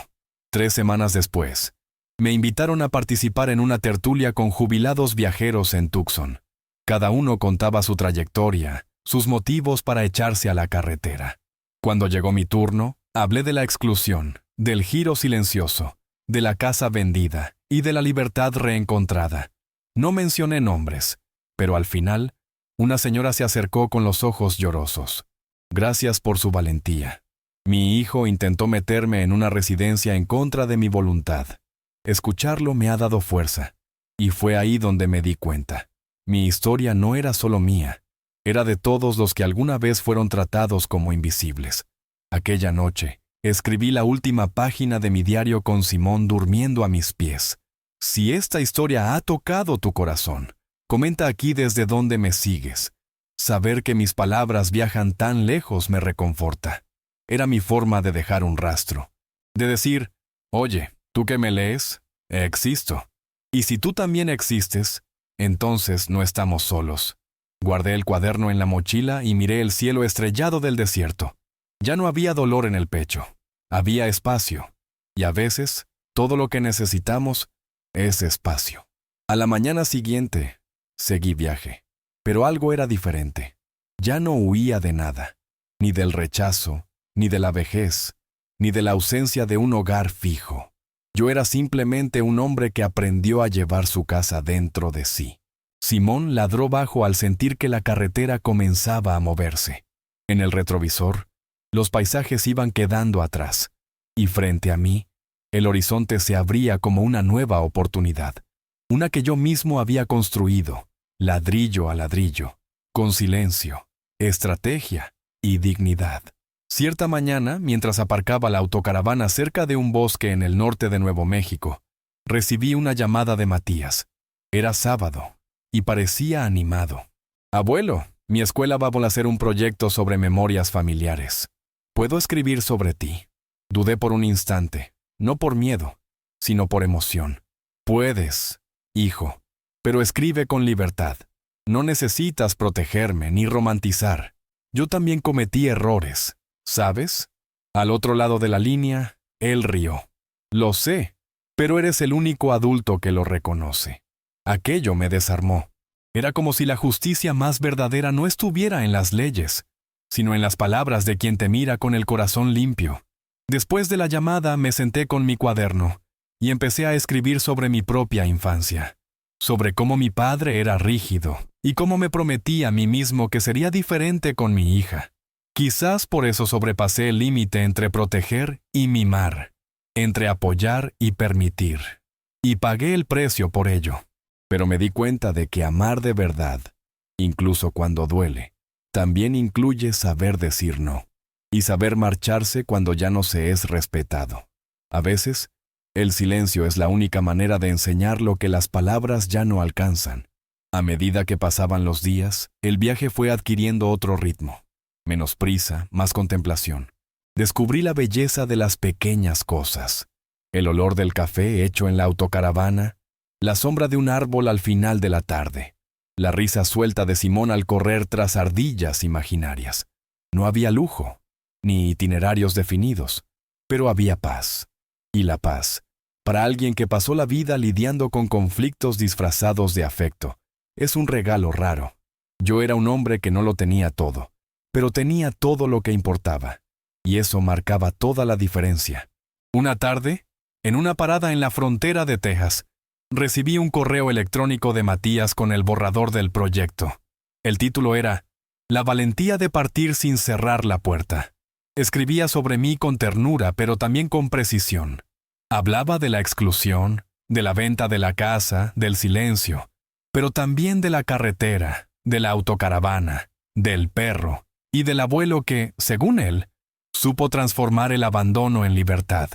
3 semanas después, me invitaron a participar en una tertulia con jubilados viajeros en Tucson. Cada uno contaba su trayectoria, sus motivos para echarse a la carretera. Cuando llegó mi turno, hablé de la exclusión, del giro silencioso, de la casa vendida y de la libertad reencontrada. No mencioné nombres, pero al final, una señora se acercó con los ojos llorosos. Gracias por su valentía. Mi hijo intentó meterme en una residencia en contra de mi voluntad. Escucharlo me ha dado fuerza, y fue ahí donde me di cuenta. Mi historia no era solo mía, era de todos los que alguna vez fueron tratados como invisibles. Aquella noche, escribí la última página de mi diario con Simón durmiendo a mis pies. Si esta historia ha tocado tu corazón, comenta aquí desde donde me sigues. Saber que mis palabras viajan tan lejos me reconforta. Era mi forma de dejar un rastro. De decir, oye, ¿tú que me lees? Existo. Y si tú también existes, entonces no estamos solos. Guardé el cuaderno en la mochila y miré el cielo estrellado del desierto. Ya no había dolor en el pecho. Había espacio. Y a veces, todo lo que necesitamos es espacio. A la mañana siguiente, seguí viaje. Pero algo era diferente. Ya no huía de nada. Ni del rechazo, ni de la vejez, ni de la ausencia de un hogar fijo. Yo era simplemente un hombre que aprendió a llevar su casa dentro de sí. Simón ladró bajo al sentir que la carretera comenzaba a moverse. En el retrovisor, los paisajes iban quedando atrás, y frente a mí, el horizonte se abría como una nueva oportunidad, una que yo mismo había construido, ladrillo a ladrillo, con silencio, estrategia y dignidad. Cierta mañana, mientras aparcaba la autocaravana cerca de un bosque en el norte de Nuevo México, recibí una llamada de Matías. Era sábado, y parecía animado. Abuelo, mi escuela va a hacer un proyecto sobre memorias familiares. ¿Puedo escribir sobre ti? Dudé por un instante, no por miedo, sino por emoción. Puedes, hijo, pero escribe con libertad. No necesitas protegerme ni romantizar. Yo también cometí errores, ¿sabes? Al otro lado de la línea, él rió. Lo sé, pero eres el único adulto que lo reconoce. Aquello me desarmó. Era como si la justicia más verdadera no estuviera en las leyes, sino en las palabras de quien te mira con el corazón limpio. Después de la llamada me senté con mi cuaderno y empecé a escribir sobre mi propia infancia, sobre cómo mi padre era rígido y cómo me prometí a mí mismo que sería diferente con mi hija. Quizás por eso sobrepasé el límite entre proteger y mimar, entre apoyar y permitir. Y pagué el precio por ello. Pero me di cuenta de que amar de verdad, incluso cuando duele, también incluye saber decir no, y saber marcharse cuando ya no se es respetado. A veces, el silencio es la única manera de enseñar lo que las palabras ya no alcanzan. A medida que pasaban los días, el viaje fue adquiriendo otro ritmo. Menos prisa, más contemplación. Descubrí la belleza de las pequeñas cosas. El olor del café hecho en la autocaravana, la sombra de un árbol al final de la tarde, la risa suelta de Simón al correr tras ardillas imaginarias. No había lujo, ni itinerarios definidos, pero había paz. Y la paz, para alguien que pasó la vida lidiando con conflictos disfrazados de afecto, es un regalo raro. Yo era un hombre que no lo tenía todo, pero tenía todo lo que importaba, y eso marcaba toda la diferencia. Una tarde, en una parada en la frontera de Texas, recibí un correo electrónico de Matías con el borrador del proyecto. El título era La valentía de partir sin cerrar la puerta. Escribía sobre mí con ternura, pero también con precisión. Hablaba de la exclusión, de la venta de la casa, del silencio, pero también de la carretera, de la autocaravana, del perro y del abuelo que, según él, supo transformar el abandono en libertad.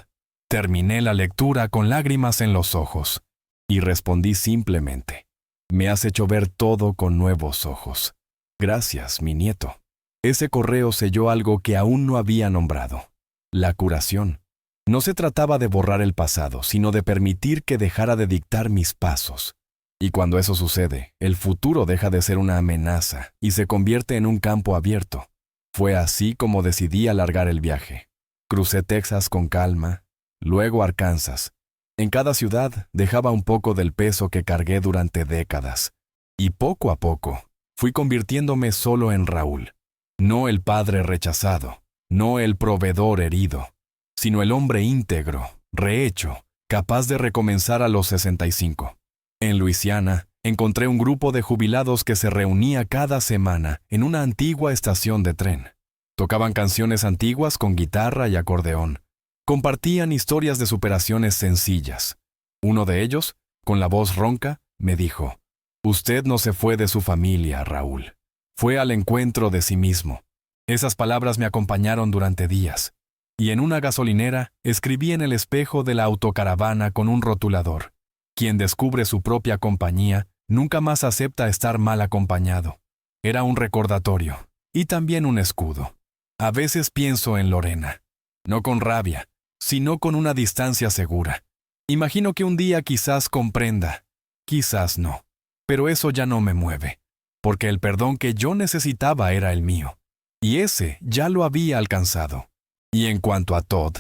Terminé la lectura con lágrimas en los ojos. Y respondí simplemente, me has hecho ver todo con nuevos ojos. Gracias, mi nieto. Ese correo selló algo que aún no había nombrado, la curación. No se trataba de borrar el pasado, sino de permitir que dejara de dictar mis pasos. Y cuando eso sucede, el futuro deja de ser una amenaza y se convierte en un campo abierto. Fue así como decidí alargar el viaje. Crucé Texas con calma, luego Arkansas. En cada ciudad dejaba un poco del peso que cargué durante décadas. Y poco a poco, fui convirtiéndome solo en Raúl. No el padre rechazado, no el proveedor herido, sino el hombre íntegro, rehecho, capaz de recomenzar a los 65. En Luisiana, encontré un grupo de jubilados que se reunía cada semana en una antigua estación de tren. Tocaban canciones antiguas con guitarra y acordeón. Compartían historias de superaciones sencillas. Uno de ellos, con la voz ronca, me dijo: «Usted no se fue de su familia, Raúl. Fue al encuentro de sí mismo». Esas palabras me acompañaron durante días. Y en una gasolinera escribí en el espejo de la autocaravana con un rotulador: «Quien descubre su propia compañía nunca más acepta estar mal acompañado». Era un recordatorio y también un escudo. A veces pienso en Lorena, no con rabia, sino con una distancia segura. Imagino que un día quizás comprenda, quizás no, pero eso ya no me mueve, porque el perdón que yo necesitaba era el mío, y ese ya lo había alcanzado. Y en cuanto a Todd,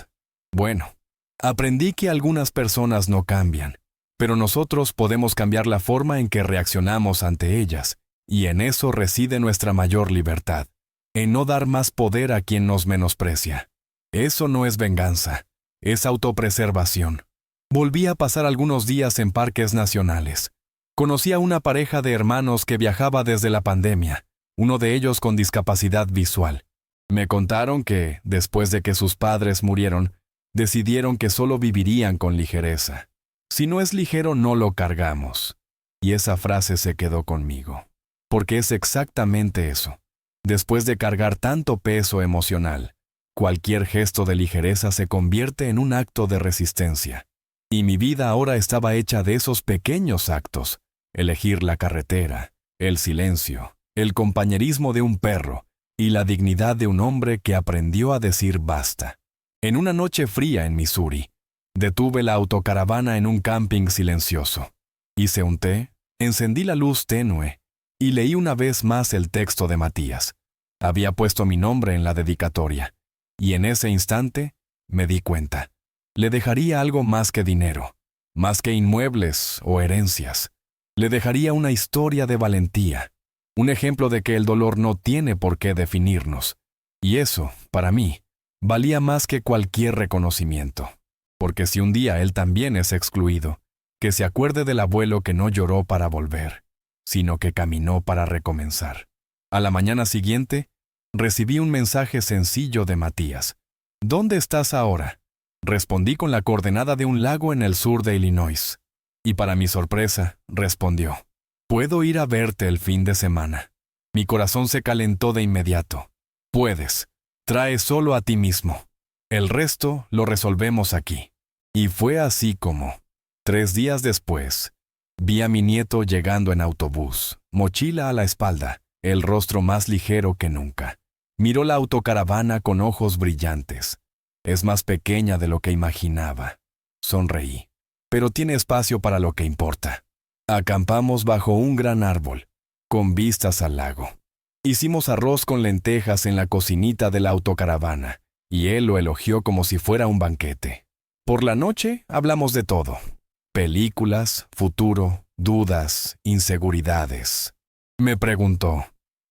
bueno, aprendí que algunas personas no cambian, pero nosotros podemos cambiar la forma en que reaccionamos ante ellas, y en eso reside nuestra mayor libertad, en no dar más poder a quien nos menosprecia. Eso no es venganza, es autopreservación. Volví a pasar algunos días en parques nacionales. Conocí a una pareja de hermanos que viajaba desde la pandemia, uno de ellos con discapacidad visual. Me contaron que, después de que sus padres murieron, decidieron que solo vivirían con ligereza. Si no es ligero, no lo cargamos. Y esa frase se quedó conmigo. Porque es exactamente eso. Después de cargar tanto peso emocional, cualquier gesto de ligereza se convierte en un acto de resistencia. Y mi vida ahora estaba hecha de esos pequeños actos: elegir la carretera, el silencio, el compañerismo de un perro y la dignidad de un hombre que aprendió a decir basta. En una noche fría en Missouri, detuve la autocaravana en un camping silencioso. Hice un té, encendí la luz tenue y leí una vez más el texto de Matías. Había puesto mi nombre en la dedicatoria, y en ese instante me di cuenta. Le dejaría algo más que dinero, más que inmuebles o herencias. Le dejaría una historia de valentía, un ejemplo de que el dolor no tiene por qué definirnos. Y eso, para mí, valía más que cualquier reconocimiento. Porque si un día él también es excluido, que se acuerde del abuelo que no lloró para volver, sino que caminó para recomenzar. A la mañana siguiente, recibí un mensaje sencillo de Matías. «¿Dónde estás ahora?». Respondí con la coordenada de un lago en el sur de Illinois. Y para mi sorpresa, respondió: «Puedo ir a verte el fin de semana». Mi corazón se calentó de inmediato. «Puedes. Trae solo a ti mismo. El resto lo resolvemos aquí». Y fue así como, 3 días después, vi a mi nieto llegando en autobús, mochila a la espalda, el rostro más ligero que nunca. Miró la autocaravana con ojos brillantes. «Es más pequeña de lo que imaginaba». Sonreí. «Pero tiene espacio para lo que importa». Acampamos bajo un gran árbol, con vistas al lago. Hicimos arroz con lentejas en la cocinita de la autocaravana, y él lo elogió como si fuera un banquete. Por la noche hablamos de todo: películas, futuro, dudas, inseguridades. Me preguntó: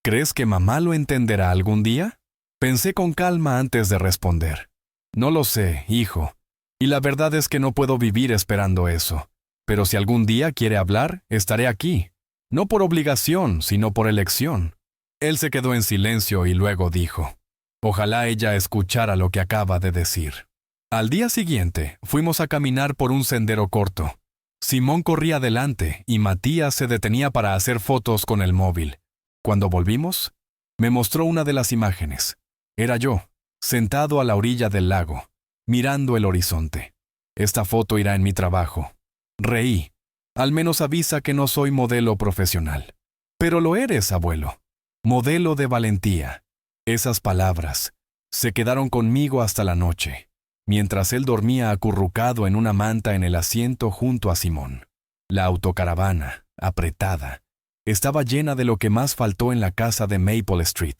«¿Crees que mamá lo entenderá algún día?». Pensé con calma antes de responder: «No lo sé, hijo, y la verdad es que no puedo vivir esperando eso. Pero si algún día quiere hablar, estaré aquí. No por obligación, sino por elección». Él se quedó en silencio y luego dijo: «Ojalá ella escuchara lo que acaba de decir». Al día siguiente, fuimos a caminar por un sendero corto. Simón corría adelante y Matías se detenía para hacer fotos con el móvil. Cuando volvimos, me mostró una de las imágenes. Era yo, sentado a la orilla del lago, mirando el horizonte. «Esta foto irá en mi trabajo». Reí. «Al menos avisa que no soy modelo profesional». «Pero lo eres, abuelo. Modelo de valentía». Esas palabras se quedaron conmigo hasta la noche. mientras él dormía acurrucado en una manta en el asiento junto a Simón. La autocaravana, apretada, estaba llena de lo que más faltó en la casa de Maple Street: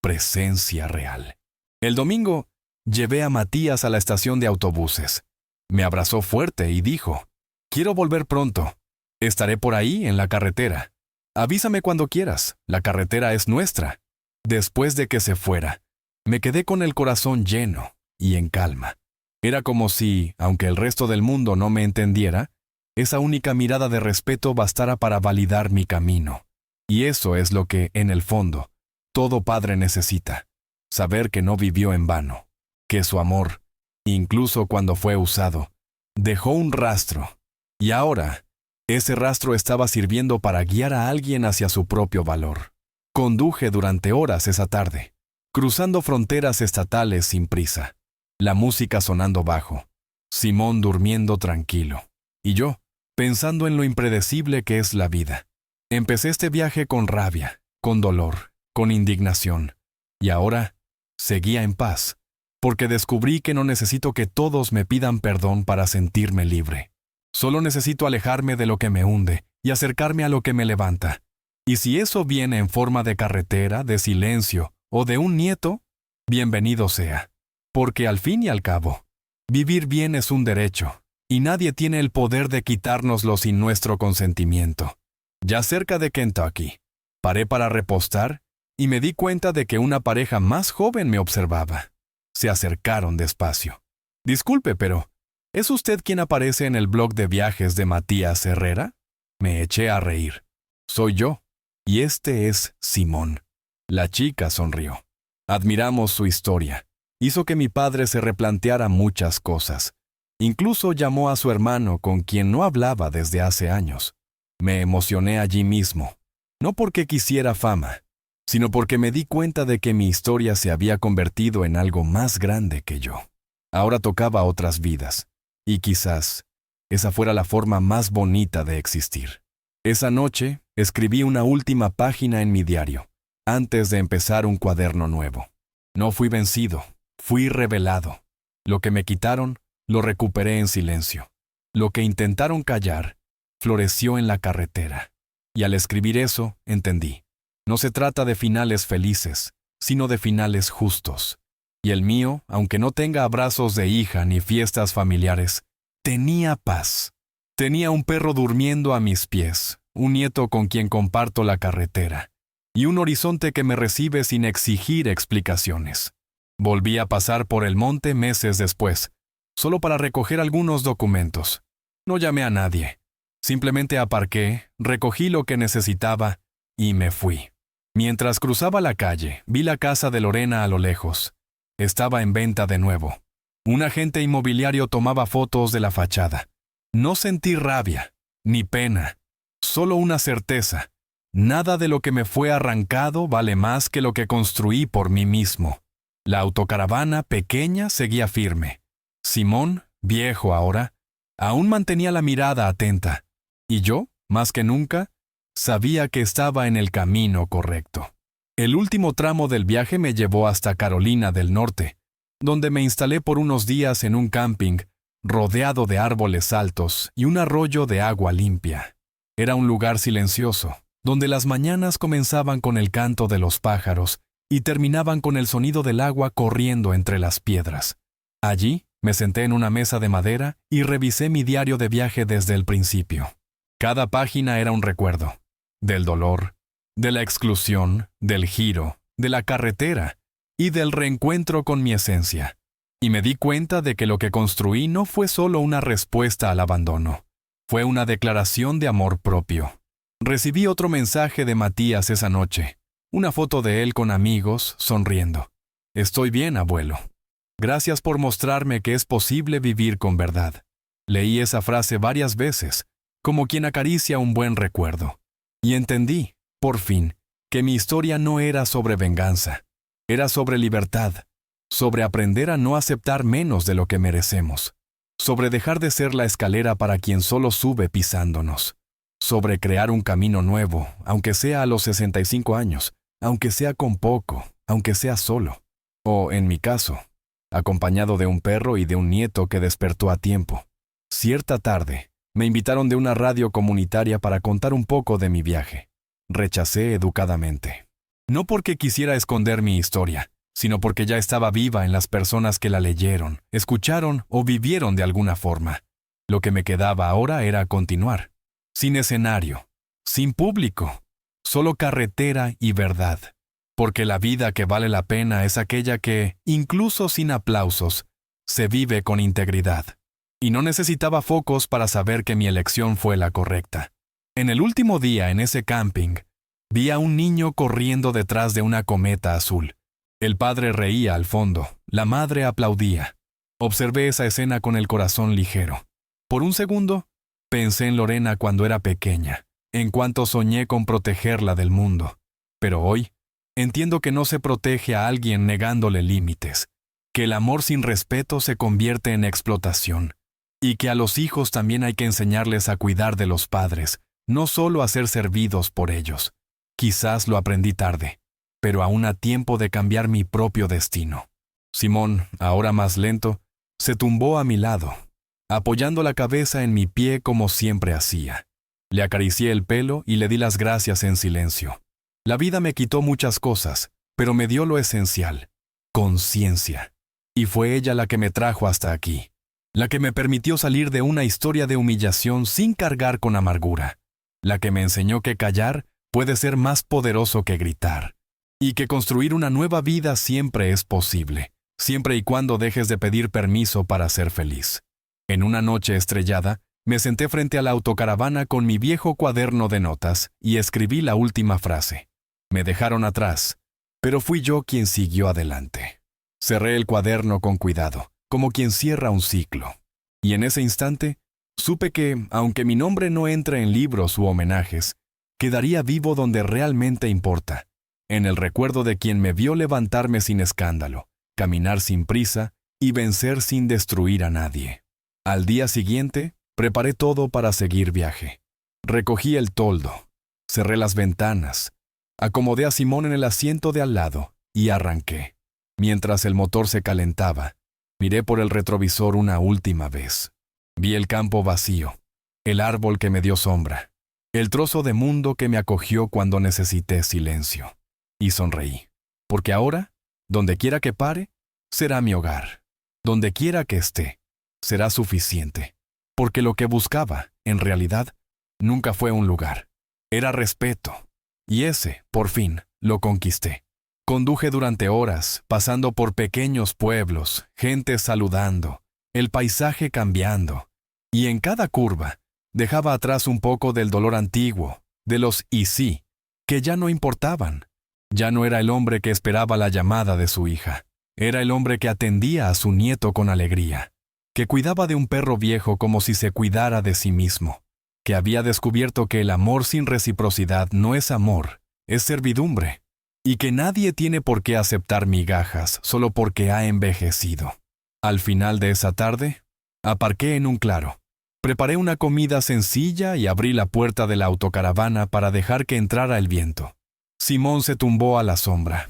presencia real. El domingo, llevé a Matías a la estación de autobuses. Me abrazó fuerte y dijo: «Quiero volver pronto. Estaré por ahí en la carretera. Avísame cuando quieras, la carretera es nuestra». Después de que se fuera, me quedé con el corazón lleno y en calma. Era como si, aunque el resto del mundo no me entendiera, esa única mirada de respeto bastara para validar mi camino. Y eso es lo que, en el fondo, todo padre necesita: saber que no vivió en vano, que su amor, incluso cuando fue usado, dejó un rastro. Y ahora, ese rastro estaba sirviendo para guiar a alguien hacia su propio valor. Conduje durante horas esa tarde, cruzando fronteras estatales sin prisa, la música sonando bajo, Simón durmiendo tranquilo, y yo, pensando en lo impredecible que es la vida. Empecé este viaje con rabia, con dolor, con indignación, y ahora seguía en paz, porque descubrí que no necesito que todos me pidan perdón para sentirme libre. Solo necesito alejarme de lo que me hunde y acercarme a lo que me levanta. Y si eso viene en forma de carretera, de silencio o de un nieto, bienvenido sea. Porque al fin y al cabo, vivir bien es un derecho, y nadie tiene el poder de quitárnoslo sin nuestro consentimiento. Ya cerca de Kentucky, paré para repostar y me di cuenta de que una pareja más joven me observaba. Se acercaron despacio. «Disculpe, pero ¿es usted quien aparece en el blog de viajes de Matías Herrera?». Me eché a reír. «Soy yo, y este es Simón». La chica sonrió. Admiramos su historia. Hizo que mi padre se replanteara muchas cosas. Incluso llamó a su hermano, con quien no hablaba desde hace años. Me emocioné allí mismo, no porque quisiera fama, sino porque me di cuenta de que mi historia se había convertido en algo más grande que yo. Ahora tocaba otras vidas, y quizás esa fuera la forma más bonita de existir. Esa noche escribí una última página en mi diario, antes de empezar un cuaderno nuevo. No fui vencido, fui revelado. Lo que me quitaron, lo recuperé en silencio. Lo que intentaron callar, floreció en la carretera. Y al escribir eso, entendí: no se trata de finales felices, sino de finales justos. Y el mío, aunque no tenga abrazos de hija ni fiestas familiares, tenía paz. Tenía un perro durmiendo a mis pies, un nieto con quien comparto la carretera, y un horizonte que me recibe sin exigir explicaciones. Volví a pasar por el monte meses después, solo para recoger algunos documentos. No llamé a nadie. Simplemente aparqué, recogí lo que necesitaba y me fui. Mientras cruzaba la calle, vi la casa de Lorena a lo lejos. Estaba en venta de nuevo. Un agente inmobiliario tomaba fotos de la fachada. No sentí rabia, ni pena, solo una certeza: nada de lo que me fue arrancado vale más que lo que construí por mí mismo. La autocaravana pequeña seguía firme. Simón, viejo ahora, aún mantenía la mirada atenta. Y yo, más que nunca, sabía que estaba en el camino correcto. El último tramo del viaje me llevó hasta Carolina del Norte, donde me instalé por unos días en un camping, rodeado de árboles altos y un arroyo de agua limpia. Era un lugar silencioso, donde las mañanas comenzaban con el canto de los pájaros y terminaban con el sonido del agua corriendo entre las piedras. Allí, me senté en una mesa de madera y revisé mi diario de viaje desde el principio. Cada página era un recuerdo: del dolor, de la exclusión, del giro, de la carretera y del reencuentro con mi esencia. Y me di cuenta de que lo que construí no fue solo una respuesta al abandono. Fue una declaración de amor propio. Recibí otro mensaje de Matías esa noche. Una foto de él con amigos, sonriendo. «Estoy bien, abuelo. Gracias por mostrarme que es posible vivir con verdad». Leí esa frase varias veces, como quien acaricia un buen recuerdo. Y entendí, por fin, que mi historia no era sobre venganza. Era sobre libertad, sobre aprender a no aceptar menos de lo que merecemos, sobre dejar de ser la escalera para quien solo sube pisándonos, sobre crear un camino nuevo, aunque sea a los 65 años, aunque sea con poco, aunque sea solo, o, en mi caso, acompañado de un perro y de un nieto que despertó a tiempo. Cierta tarde, me invitaron de una radio comunitaria para contar un poco de mi viaje. Rechacé educadamente. No porque quisiera esconder mi historia, sino porque ya estaba viva en las personas que la leyeron, escucharon o vivieron de alguna forma. Lo que me quedaba ahora era continuar. Sin escenario, sin público, solo carretera y verdad. Porque la vida que vale la pena es aquella que, incluso sin aplausos, se vive con integridad. Y no necesitaba focos para saber que mi elección fue la correcta. En el último día en ese camping, vi a un niño corriendo detrás de una cometa azul. El padre reía al fondo, la madre aplaudía. Observé esa escena con el corazón ligero. Por un segundo, pensé en Lorena cuando era pequeña, en cuanto soñé con protegerla del mundo. Pero hoy, entiendo que no se protege a alguien negándole límites, que el amor sin respeto se convierte en explotación, y que a los hijos también hay que enseñarles a cuidar de los padres, no solo a ser servidos por ellos. Quizás lo aprendí tarde, pero aún a tiempo de cambiar mi propio destino. Simón, ahora más lento, se tumbó a mi lado, apoyando la cabeza en mi pie como siempre hacía. Le acaricié el pelo y le di las gracias en silencio. La vida me quitó muchas cosas, pero me dio lo esencial, conciencia. Y fue ella la que me trajo hasta aquí, la que me permitió salir de una historia de humillación sin cargar con amargura, la que me enseñó que callar puede ser más poderoso que gritar, y que construir una nueva vida siempre es posible, siempre y cuando dejes de pedir permiso para ser feliz. En una noche estrellada, me senté frente a la autocaravana con mi viejo cuaderno de notas y escribí la última frase. Me dejaron atrás, pero fui yo quien siguió adelante. Cerré el cuaderno con cuidado, como quien cierra un ciclo. Y en ese instante, supe que, aunque mi nombre no entre en libros u homenajes, quedaría vivo donde realmente importa, en el recuerdo de quien me vio levantarme sin escándalo, caminar sin prisa y vencer sin destruir a nadie. Al día siguiente, preparé todo para seguir viaje. Recogí el toldo, cerré las ventanas, acomodé a Simón en el asiento de al lado y arranqué. Mientras el motor se calentaba, miré por el retrovisor una última vez. Vi el campo vacío, el árbol que me dio sombra, el trozo de mundo que me acogió cuando necesité silencio. Y sonreí, porque ahora, donde quiera que pare, será mi hogar. Donde quiera que esté, será suficiente. Porque lo que buscaba, en realidad, nunca fue un lugar. Era respeto. Y ese, por fin, lo conquisté. Conduje durante horas, pasando por pequeños pueblos, gente saludando, el paisaje cambiando. Y en cada curva, dejaba atrás un poco del dolor antiguo, de los y sí, que ya no importaban. Ya no era el hombre que esperaba la llamada de su hija. Era el hombre que atendía a su nieto con alegría, que cuidaba de un perro viejo como si se cuidara de sí mismo, que había descubierto que el amor sin reciprocidad no es amor, es servidumbre, y que nadie tiene por qué aceptar migajas solo porque ha envejecido. Al final de esa tarde, aparqué en un claro, preparé una comida sencilla y abrí la puerta de la autocaravana para dejar que entrara el viento. Simón se tumbó a la sombra.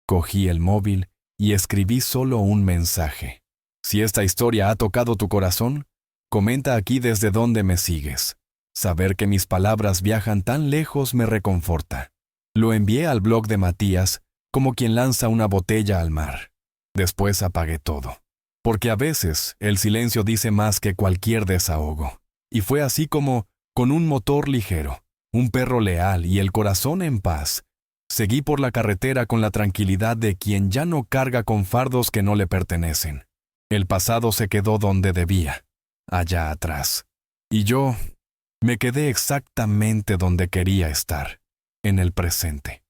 Cogí el móvil y escribí solo un mensaje. Si esta historia ha tocado tu corazón, comenta aquí desde dónde me sigues. Saber que mis palabras viajan tan lejos me reconforta. Lo envié al blog de Matías como quien lanza una botella al mar. Después apagué todo. Porque a veces el silencio dice más que cualquier desahogo. Y fue así como, con un motor ligero, un perro leal y el corazón en paz, seguí por la carretera con la tranquilidad de quien ya no carga con fardos que no le pertenecen. El pasado se quedó donde debía, allá atrás. Y yo me quedé exactamente donde quería estar, en el presente.